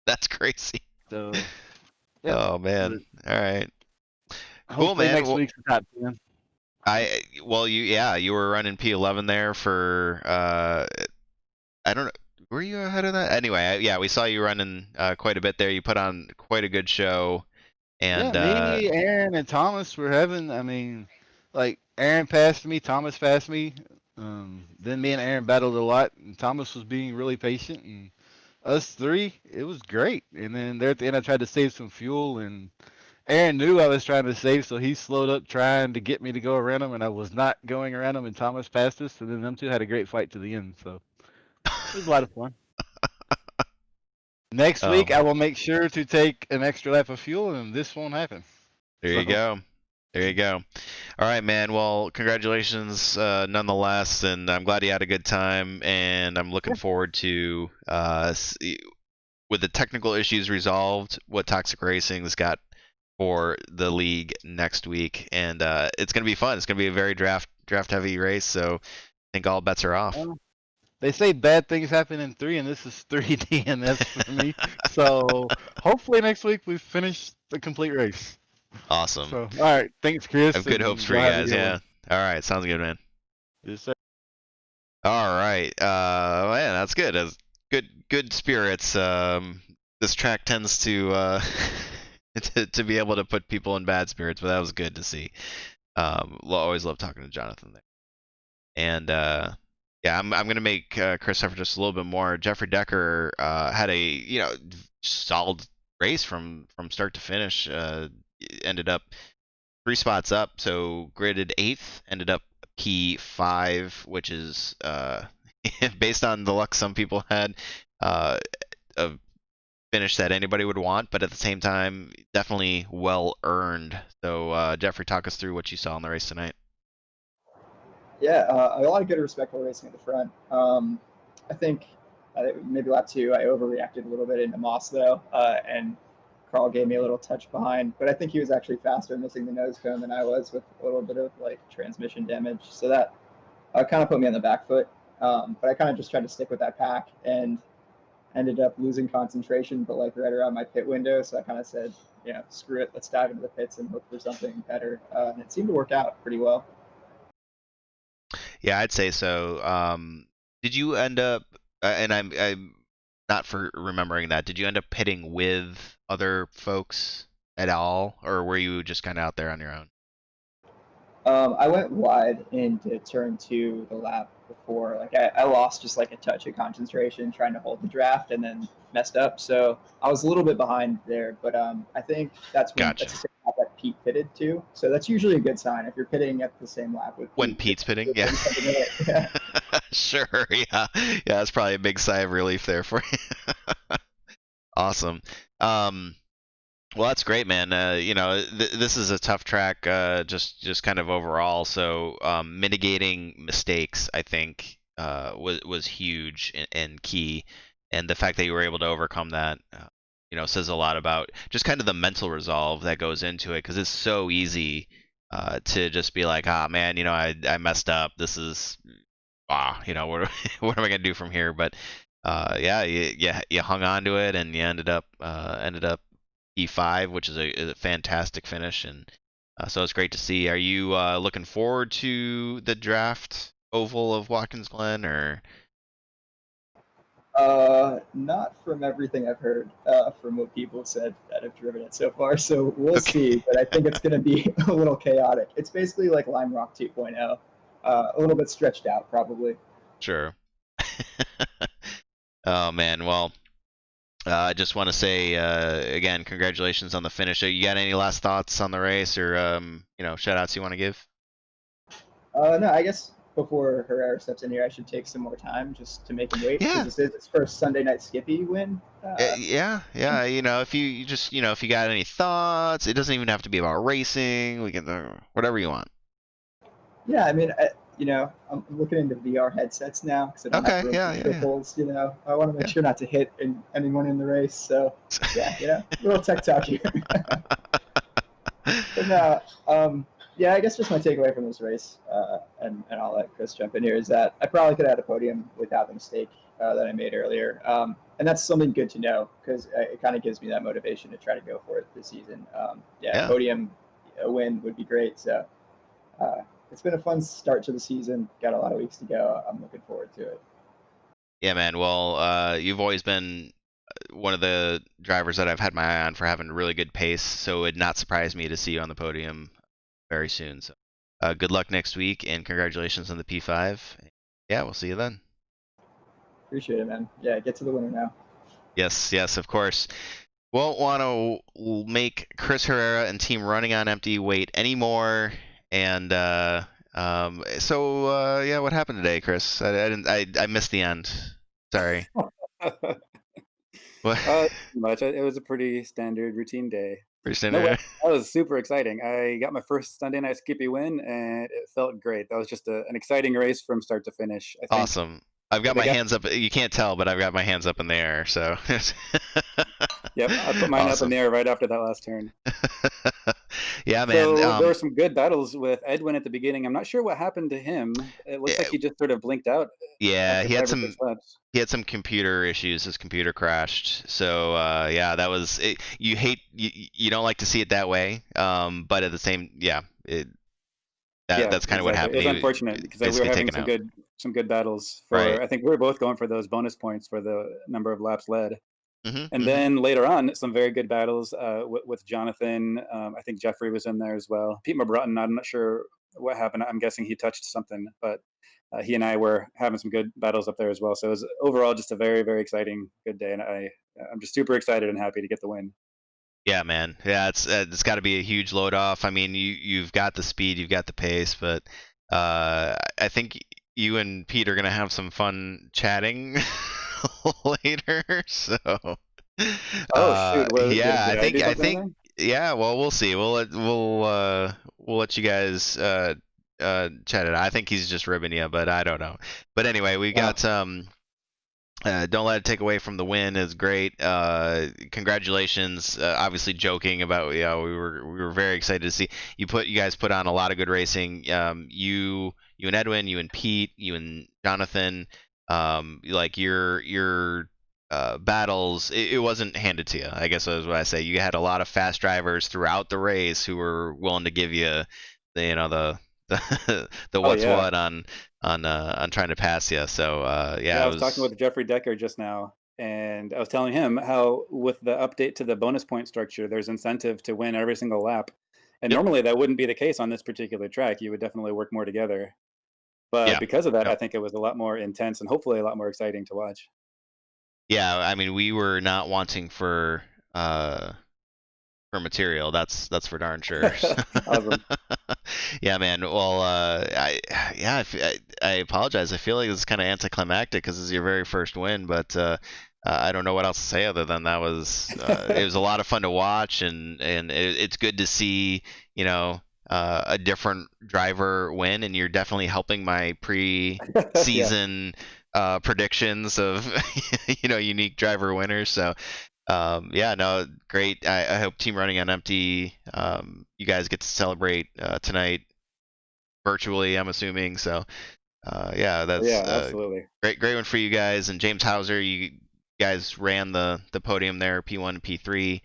That's crazy. So, yeah. Oh man. All right. Cool, Hopefully man. next Well, week's the top 10. you were running P11 there for I don't know. Were you ahead of that? Anyway, yeah, we saw you running quite a bit there. You put on quite a good show, and Yeah, me, Aaron, and Thomas were having, I mean, like, Aaron passed me, Thomas passed me. Then me and Aaron battled a lot, and Thomas was being really patient, and us three, it was great. And then there at the end, I tried to save some fuel, and Aaron knew I was trying to save, so he slowed up trying to get me to go around him, and I was not going around him, and Thomas passed us, and then them two had a great fight to the end, so it was a lot of fun. Next week, I will make sure to take an extra lap of fuel, and this won't happen. there you go. There you go. All right, man. Well, congratulations, nonetheless, and I'm glad you had a good time, and I'm looking forward to with the technical issues resolved, what Toxic Racing's got for the league next week, and it's gonna be fun. It's gonna be a very draft heavy race, so I think all bets are off. They say bad things happen in 3, and this is 3 DNS for me. So hopefully next week we finish the complete race. Awesome. So, all right, thanks, Chris. I have good hopes for you guys. Yeah. All right, sounds good, man. Yes, sir. All right, man, that's good. That's good spirits. This track tends to to be able to put people in bad spirits, but that was good to see. Always love talking to Jonathan there. And yeah, I'm gonna make Chris suffer just a little bit more. Jeffrey Decker had a solid race from start to finish. Ended up 3 spots up, so graded 8th. Ended up P5, which is based on the luck some people had, a finish that anybody would want, but at the same time, definitely well earned. So Jeffrey, talk us through what you saw in the race tonight. Yeah, a lot of good respectful racing at the front. I think maybe lap 2, I overreacted a little bit into Moss though, and Carl gave me a little touch behind, but I think he was actually faster missing the nose cone than I was with a little bit of like transmission damage. So that kind of put me on the back foot. But I kind of just tried to stick with that pack and ended up losing concentration, but like right around my pit window. So I kind of said, screw it, let's dive into the pits and look for something better. And it seemed to work out pretty well. Yeah, I'd say so. Did you end up, and I'm not for remembering that, did you end up pitting with other folks at all, or were you just kind of out there on your own? I went wide into turn 2 the lap before. Like I lost just like a touch of concentration trying to hold the draft and then messed up. So I was a little bit behind there, but I think that's when Gotcha. that's the same lap that Pete pitted too. So that's usually a good sign if you're pitting at the same lap with Pete. When Pete's pitting, yeah. Yeah. Sure, yeah. Yeah, that's probably a big sigh of relief there for you. Awesome. Well, that's great, man. This is a tough track, just kind of overall. So mitigating mistakes, I think, was huge and key, and the fact that you were able to overcome that, says a lot about just kind of the mental resolve that goes into it, because it's so easy to just be like, ah, man, I messed up. This is, what what am I gonna do from here? But yeah, you hung on to it, and you ended up E5, which is a fantastic finish, and so it's great to see. Are you looking forward to the draft oval of Watkins Glen, or? Not from everything I've heard from what people have said that have driven it so far. So we'll Okay. see, but I think it's going to be a little chaotic. It's basically like Lime Rock 2.0, a little bit stretched out probably. Sure. Oh man, well, I just want to say again, congratulations on the finish. You got any last thoughts on the race, or shout outs you want to give? No, I guess before Herrera steps in here, I should take some more time just to make him wait, because Yeah. this is his first Sunday night Skippy win. Yeah. If you just, if you got any thoughts, it doesn't even have to be about racing. We can whatever you want. Yeah, I mean, I'm looking into VR headsets now because I don't have room for triples. I want to make sure not to hit anyone in the race. So yeah, little tech talk here. But no, yeah, I guess just my takeaway from this race, and I'll let Chris jump in here, is that I probably could have had a podium without the mistake that I made earlier. And that's something good to know, because it kind of gives me that motivation to try to go for it this season. Podium, a win would be great. So it's been a fun start to the season. Got a lot of weeks to go. I'm looking forward to it. Yeah, man. Well, you've always been one of the drivers that I've had my eye on for having really good pace, so it would not surprise me to see you on the podium very soon. So good luck next week, and congratulations on the P5. Yeah, we'll see you then. Appreciate it, man. Yeah, get to the winner now. Yes, of course. Won't want to make Chris Herrera and team running on empty wait anymore. And yeah, what happened today, Chris? I missed the end. Sorry. What? Not much. It was a pretty standard routine day. Pretty standard. That was super exciting. I got my first Sunday night Skippy win, and it felt great. That was just an exciting race from start to finish. I think. Awesome. I've got my hands up. You can't tell, but I've got my hands up in the air. So. Yep, I put mine up in the air right after that last turn. Yeah, man. So there were some good battles with Edwin at the beginning. I'm not sure what happened to him. It looks like he just sort of blinked out. Yeah, he had some computer issues. His computer crashed. So yeah, that was it. You don't like to see it that way. But at the same, that's kind of what happened. It was unfortunate because we were having some good battles. I think we were both going for those bonus points for the number of laps led. And then later on, some very good battles with Jonathan. I think Jeffrey was in there as well. Pete Mabrutten, I'm not sure what happened. I'm guessing he touched something, but he and I were having some good battles up there as well. So it was overall just a very, very exciting, good day. And I'm just super excited and happy to get the win. Yeah, man. Yeah, it's got to be a huge load off. I mean, you've got the speed, you've got the pace, but I think you and Pete are going to have some fun chatting later. So I think yeah, well, we'll see. We'll let you guys chat it. I think he's just ribbing you, but I don't know. But anyway, we got don't let it take away from the win is great. Congratulations. Obviously joking about, we were very excited to see you guys put on a lot of good racing. You and Edwin, you and Pete, you and Jonathan, like your battles, it wasn't handed to you, I guess is what I say. You had a lot of fast drivers throughout the race who were willing to give you the what on trying to pass you. So I was talking with Jeffrey Decker just now, and I was telling him how with the update to the bonus point structure, there's incentive to win every single lap. And normally that wouldn't be the case on this particular track. You would definitely work more together. But because of that, I think it was a lot more intense and hopefully a lot more exciting to watch. Yeah, I mean, we were not wanting for for material. That's for darn sure. Awesome. Yeah, man. Well, I apologize. I feel like it's kind of anticlimactic because it's your very first win, but I don't know what else to say other than that was it was a lot of fun to watch, and it's good to see, you know, a different driver win, and you're definitely helping my pre-season predictions of you know, unique driver winners. So yeah, no, great. I hope Team Running on Empty, you guys get to celebrate tonight virtually, I'm assuming. So yeah, that's absolutely great one for you guys. And James Hauser, you guys ran the podium there, P1 and P3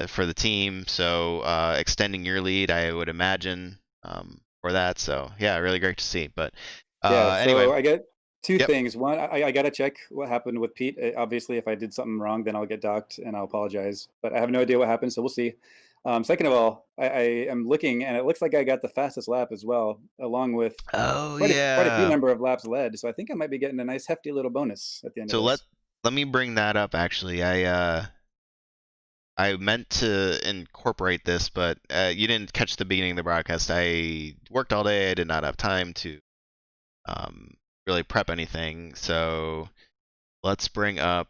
for the team. So extending your lead, I would imagine, for that. So yeah, really great to see. But so anyway, I got two things. One, I got to check what happened with Pete. Obviously, if I did something wrong, then I'll get docked and I'll apologize. But I have no idea what happened, so we'll see. Second of all, I am looking, and it looks like I got the fastest lap as well, along with quite a few number of laps led. So I think I might be getting a nice hefty little bonus at the end of this. So let me bring that up. Actually, I meant to incorporate this, but you didn't catch the beginning of the broadcast. I worked all day. I did not have time to really prep anything. So let's bring up.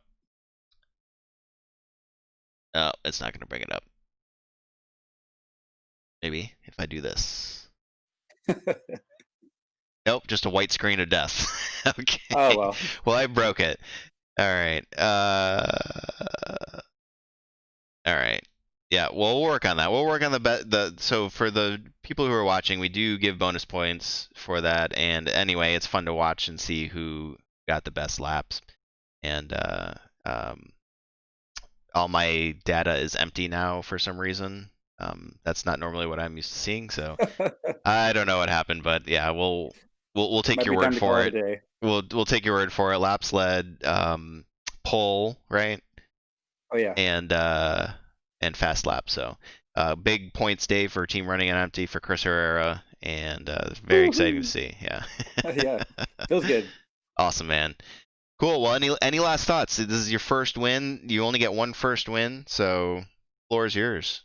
Oh, it's not going to bring it up. Maybe if I do this. Nope, just a white screen of death. Okay. Oh well. Well, I broke it. All right. All right. Yeah, we'll work on that. We'll work on so for the people who are watching, we do give bonus points for that. And anyway, it's fun to watch and see who got the best laps. And all my data is empty now for some reason. That's not normally what I'm used to seeing, so I don't know what happened, but yeah, we'll take your word for it. We'll take your word for it. Laps led, pole, right? Oh yeah. And fast lap. So big points day for Team Running on Empty for Chris Herrera, and very exciting to see. Yeah. Yeah, feels good. Awesome, man. Cool. Well, any last thoughts? This is your first win. You only get one first win, so floor is yours.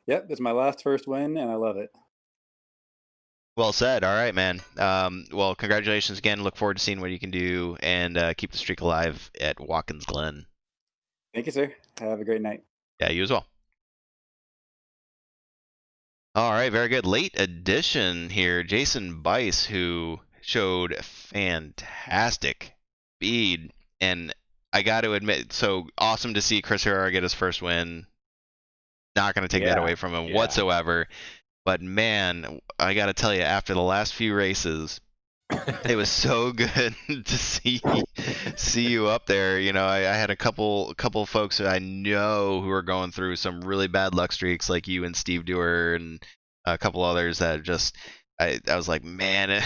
Yep, it's my last first win, and I love it. Well said. All right, man. Well, congratulations again. Look forward to seeing what you can do, and keep the streak alive at Watkins Glen. Thank you, sir. Have a great night. Yeah, you as well. All right, very good. Late addition here, Jason Bice, who showed fantastic speed, and I got to admit, so awesome to see Chris Herrera get his first win. Not going to take that away from him whatsoever. But man, I got to tell you, after the last few races, it was so good to see you up there. You know, I had a couple folks that I know who are going through some really bad luck streaks, like you and Steve Dewar and a couple others that just I was like, man,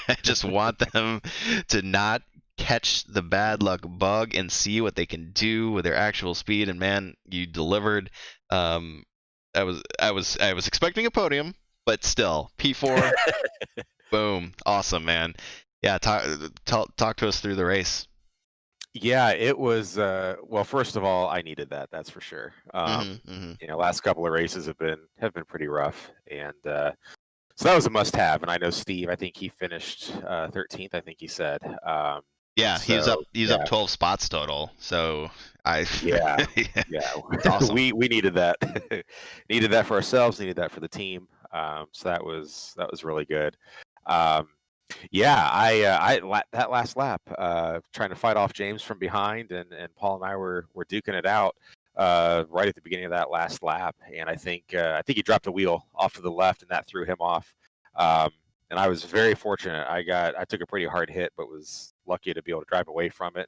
I just want them to not catch the bad luck bug and see what they can do with their actual speed. And man, you delivered. I was expecting a podium, but still P4. Boom. Awesome, man. Yeah, talk to us through the race. Yeah, it was well, first of all, I needed that, that's for sure. You know, last couple of races have been pretty rough, and so that was a must have. And I know Steve, I think he finished 13th, I think he said. Yeah, he was up 12 spots total. So yeah. Awesome. we needed that. Needed that for ourselves, needed that for the team. So that was really good. Yeah, I that last lap, trying to fight off James from behind, and Paul and I were duking it out right at the beginning of that last lap, and I think he dropped a wheel off to the left, and that threw him off. And I was very fortunate. I took a pretty hard hit, but was lucky to be able to drive away from it. And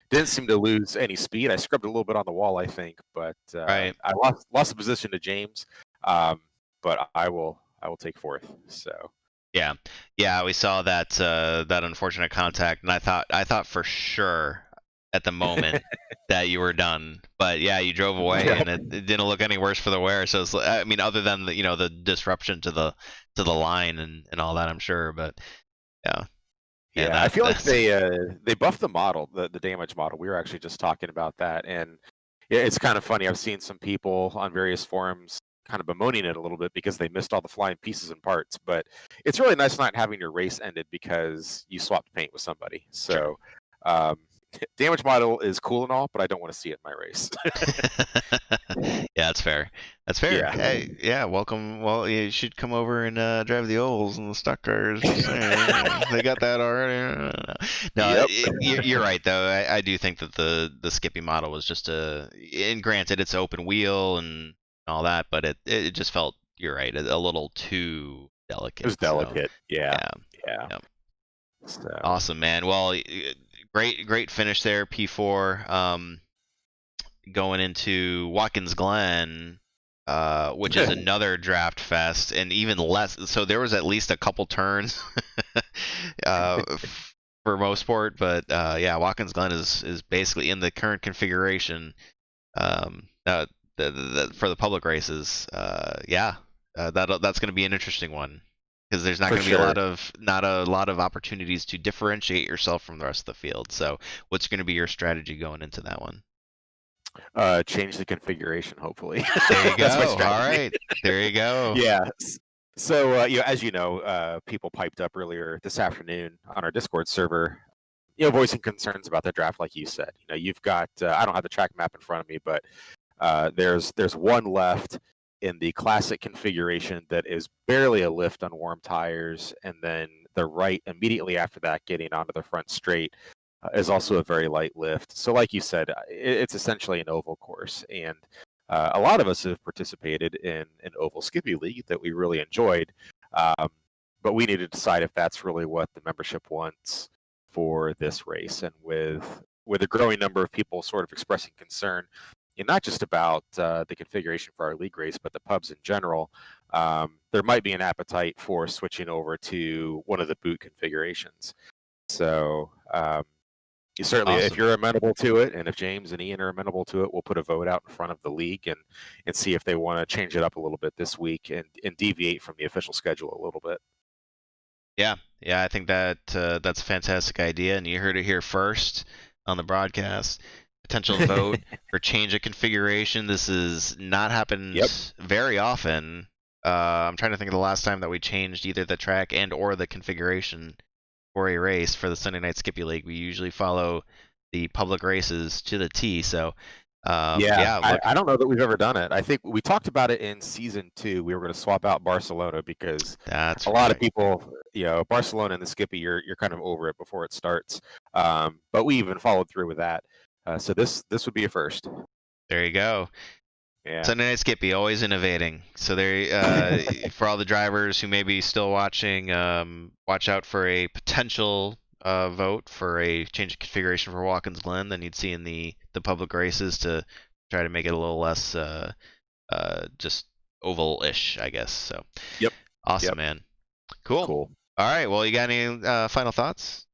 didn't seem to lose any speed. I scrubbed a little bit on the wall, I think, but I lost the position to James. But I will take fourth. So. Yeah, we saw that unfortunate contact, and I thought for sure at the moment that you were done, but yeah, you drove away, and it didn't look any worse for the wear. So it's, I mean, other than the disruption to the line and all that, I'm sure, but yeah. Yeah, I feel like they buffed the model, the damage model. We were actually just talking about that, and it's kind of funny. I've seen some people on various forums kind of bemoaning it a little bit because they missed all the flying pieces and parts. But it's really nice not having your race ended because you swapped paint with somebody. So, damage model is cool and all, but I don't want to see it in my race. Yeah, that's fair. That's fair. Yeah. Hey, yeah, welcome. Well, you should come over and drive the ovals and the stock cars. Just saying. They got that already. No, you're right though. I do think that the Skippy model was just and granted it's open wheel and all that, but it just felt, you're right, a little too delicate. It was delicate. So, yeah. So. Awesome, man. Well, great finish there, P4. Going into Watkins Glen, which is another draft fest, and even less. So there was at least a couple turns for most part, but yeah, Watkins Glen is basically in the current configuration for the public races. That's going to be an interesting one because there's not going to be not a lot of opportunities to differentiate yourself from the rest of the field. So what's going to be your strategy going into that one? Change the configuration, hopefully. There you go. All right. There you go. Yeah. So, as you know, people piped up earlier this afternoon on our Discord server, voicing concerns about the draft, like you said. You've got, I don't have the track map in front of me, but there's one left in the classic configuration that is barely a lift on warm tires, and then the right immediately after that, getting onto the front straight, is also a very light lift. So like you said, it's essentially an oval course. And a lot of us have participated in an oval Skippy League that we really enjoyed. But we need to decide if that's really what the membership wants for this race. And with a growing number of people sort of expressing concern, not just about the configuration for our league race, but the pubs in general, there might be an appetite for switching over to one of the boot configurations. So you certainly, if you're amenable to it, and if James and Ian are amenable to it, we'll put a vote out in front of the league and see if they want to change it up a little bit this week and deviate from the official schedule a little bit. Yeah, I think that's a fantastic idea, and you heard it here first on the broadcast. Potential vote for change of configuration. This has not happened very often. I'm trying to think of the last time that we changed either the track and or the configuration for a race for the Sunday Night Skippy League. We usually follow the public races to the T. So I don't know that we've ever done it. I think we talked about it in season 2. We were going to swap out Barcelona because a lot of people, Barcelona and the Skippy, you're kind of over it before it starts. But we even followed through with that. So this would be a first. There you go. Yeah. Sunday Night Skippy, always innovating. So there, for all the drivers who may be still watching, watch out for a potential vote for a change of configuration for Watkins Glen than you'd see in the public races to try to make it a little less just oval-ish, I guess. So awesome, man. Cool. All right. Well, you got any final thoughts?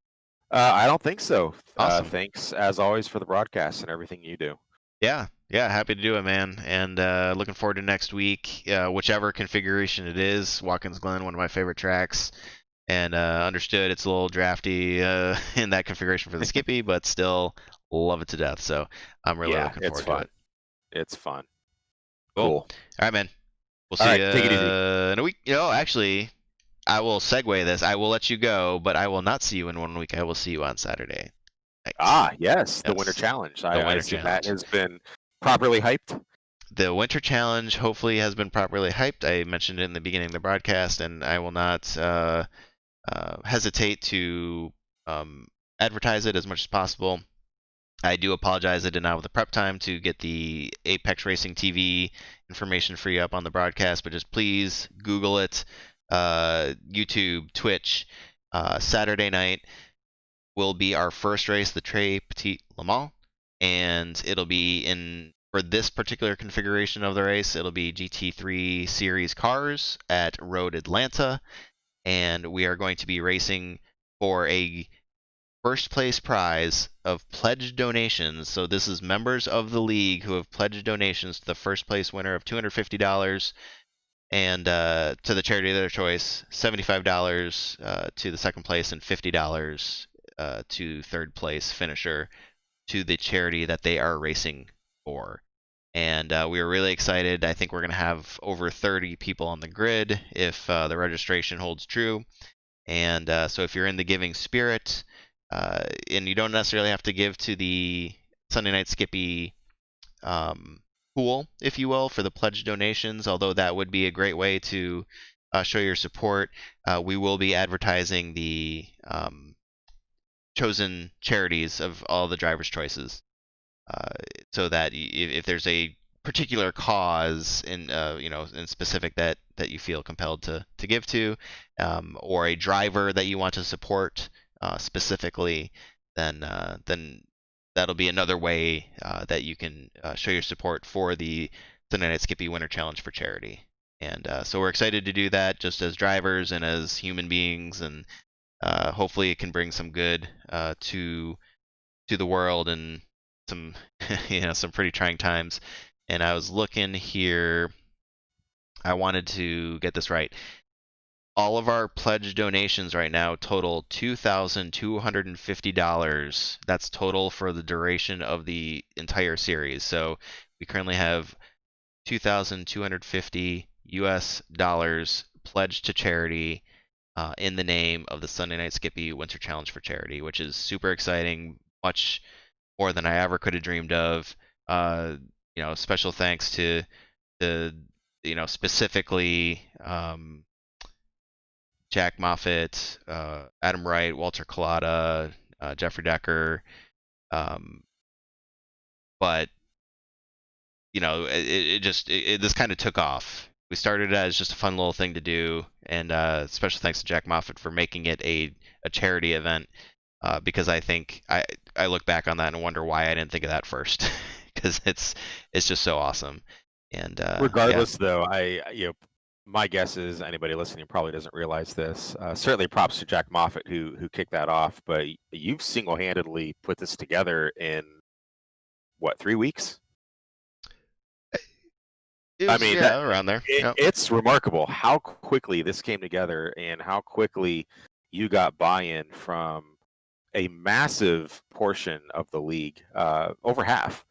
I don't think so. Awesome. Thanks as always for the broadcast and everything you do. Yeah, happy to do it, man. And looking forward to next week, whichever configuration it is. Watkins Glen, one of my favorite tracks. And understood it's a little drafty in that configuration for the Skippy, but still love it to death. So I'm really looking forward to it. It's fun. Cool. All right, man. We'll see you take it easy. In a week. Actually, I will segue this. I will let you go, but I will not see you in 1 week. I will see you on Saturday. Yes, the Winter Challenge. I assume that has been properly hyped. The Winter Challenge hopefully has been properly hyped. I mentioned it in the beginning of the broadcast, and I will not hesitate to advertise it as much as possible. I do apologize I did not have the prep time to get the Apex Racing TV information for you up on the broadcast, but just please Google it. YouTube, Twitch, Saturday night will be our first race, the Très Petit Le Mans, and it'll be for this particular configuration of the race, it'll be GT3 Series cars at Road Atlanta, and we are going to be racing for a first place prize of pledged donations. So this is members of the league who have pledged donations to the first place winner of $250 and to the charity of their choice, $75 to the second place, and $50 to third place finisher to the charity that they are racing for. And we were really excited. I think we're going to have over 30 people on the grid if the registration holds true. And so if you're in the giving spirit, and you don't necessarily have to give to the Sunday Night Skippy pool, if you will, for the pledge donations, although that would be a great way to show your support. We will be advertising the chosen charities of all the driver's choices, so that if there's a particular cause in in specific that you feel compelled to give to, or a driver that you want to support specifically, then that'll be another way that you can show your support for the Sunday Night Skippy Winter Challenge for charity. And so we're excited to do that just as drivers and as human beings, and hopefully it can bring some good to the world and some some pretty trying times. And I was looking here, I wanted to get this right. All of our pledge donations right now total $2,250. That's total for the duration of the entire series. So we currently have $2,250 US pledged to charity in the name of the Sunday Night Skippy Winter Challenge for charity, which is super exciting, much more than I ever could have dreamed of. Special thanks to the specifically Jack Moffat, Adam Wright, Walter Collada, Jeffrey Decker. But this kind of took off. We started as just a fun little thing to do, and special thanks to Jack Moffat for making it a charity event, because I think I look back on that and wonder why I didn't think of that first, because it's just so awesome. And regardless, though, my guess is anybody listening probably doesn't realize this. Certainly, props to Jack Moffat who kicked that off. But you've single-handedly put this together in what, 3 weeks? Around there. It's remarkable how quickly this came together and how quickly you got buy-in from a massive portion of the league, over half.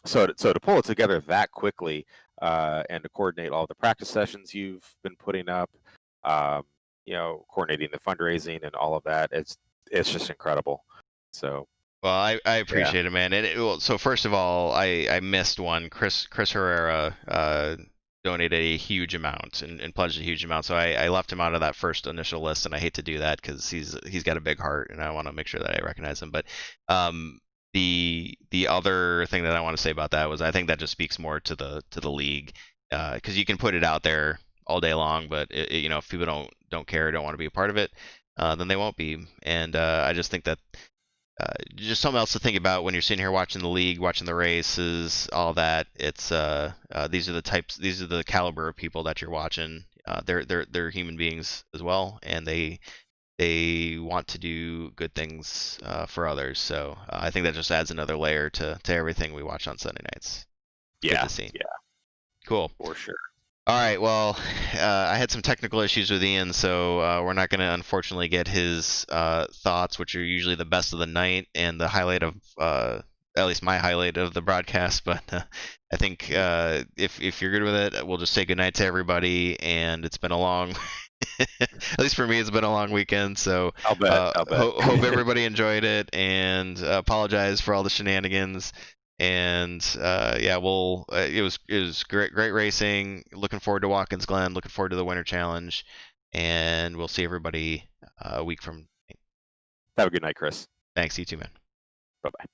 So to pull it together that quickly, and to coordinate all the practice sessions you've been putting up, coordinating the fundraising and all of that, it's just incredible. So. Well, I appreciate it, man. So first of all, I missed one. Chris Herrera donated a huge amount and pledged a huge amount, so I left him out of that first initial list, and I hate to do that because he's got a big heart, and I want to make sure that I recognize him. But the other thing that I want to say about that was I think that just speaks more to the league, because you can put it out there all day long, but if people don't care, don't want to be a part of it, then they won't be. And I just think that. Just something else to think about when you're sitting here watching the league, watching the races, all that. It's these are the caliber of people that you're watching. They're human beings as well, and they want to do good things for others. So I think that just adds another layer to everything we watch on Sunday nights. Yeah. Good to see. Yeah. Cool. For sure. All right, well, I had some technical issues with Ian, so we're not going to unfortunately get his thoughts, which are usually the best of the night and the highlight of, at least my highlight of the broadcast. But I think if you're good with it, we'll just say goodnight to everybody. And it's been a long, at least for me, it's been a long weekend. So I'll bet. Hope everybody enjoyed it, and apologize for all the shenanigans. And it was great racing. Looking forward to Watkins Glen. Looking forward to the Winter Challenge, and we'll see everybody a week from. Have a good night, Chris. Thanks. You too, man. Bye bye.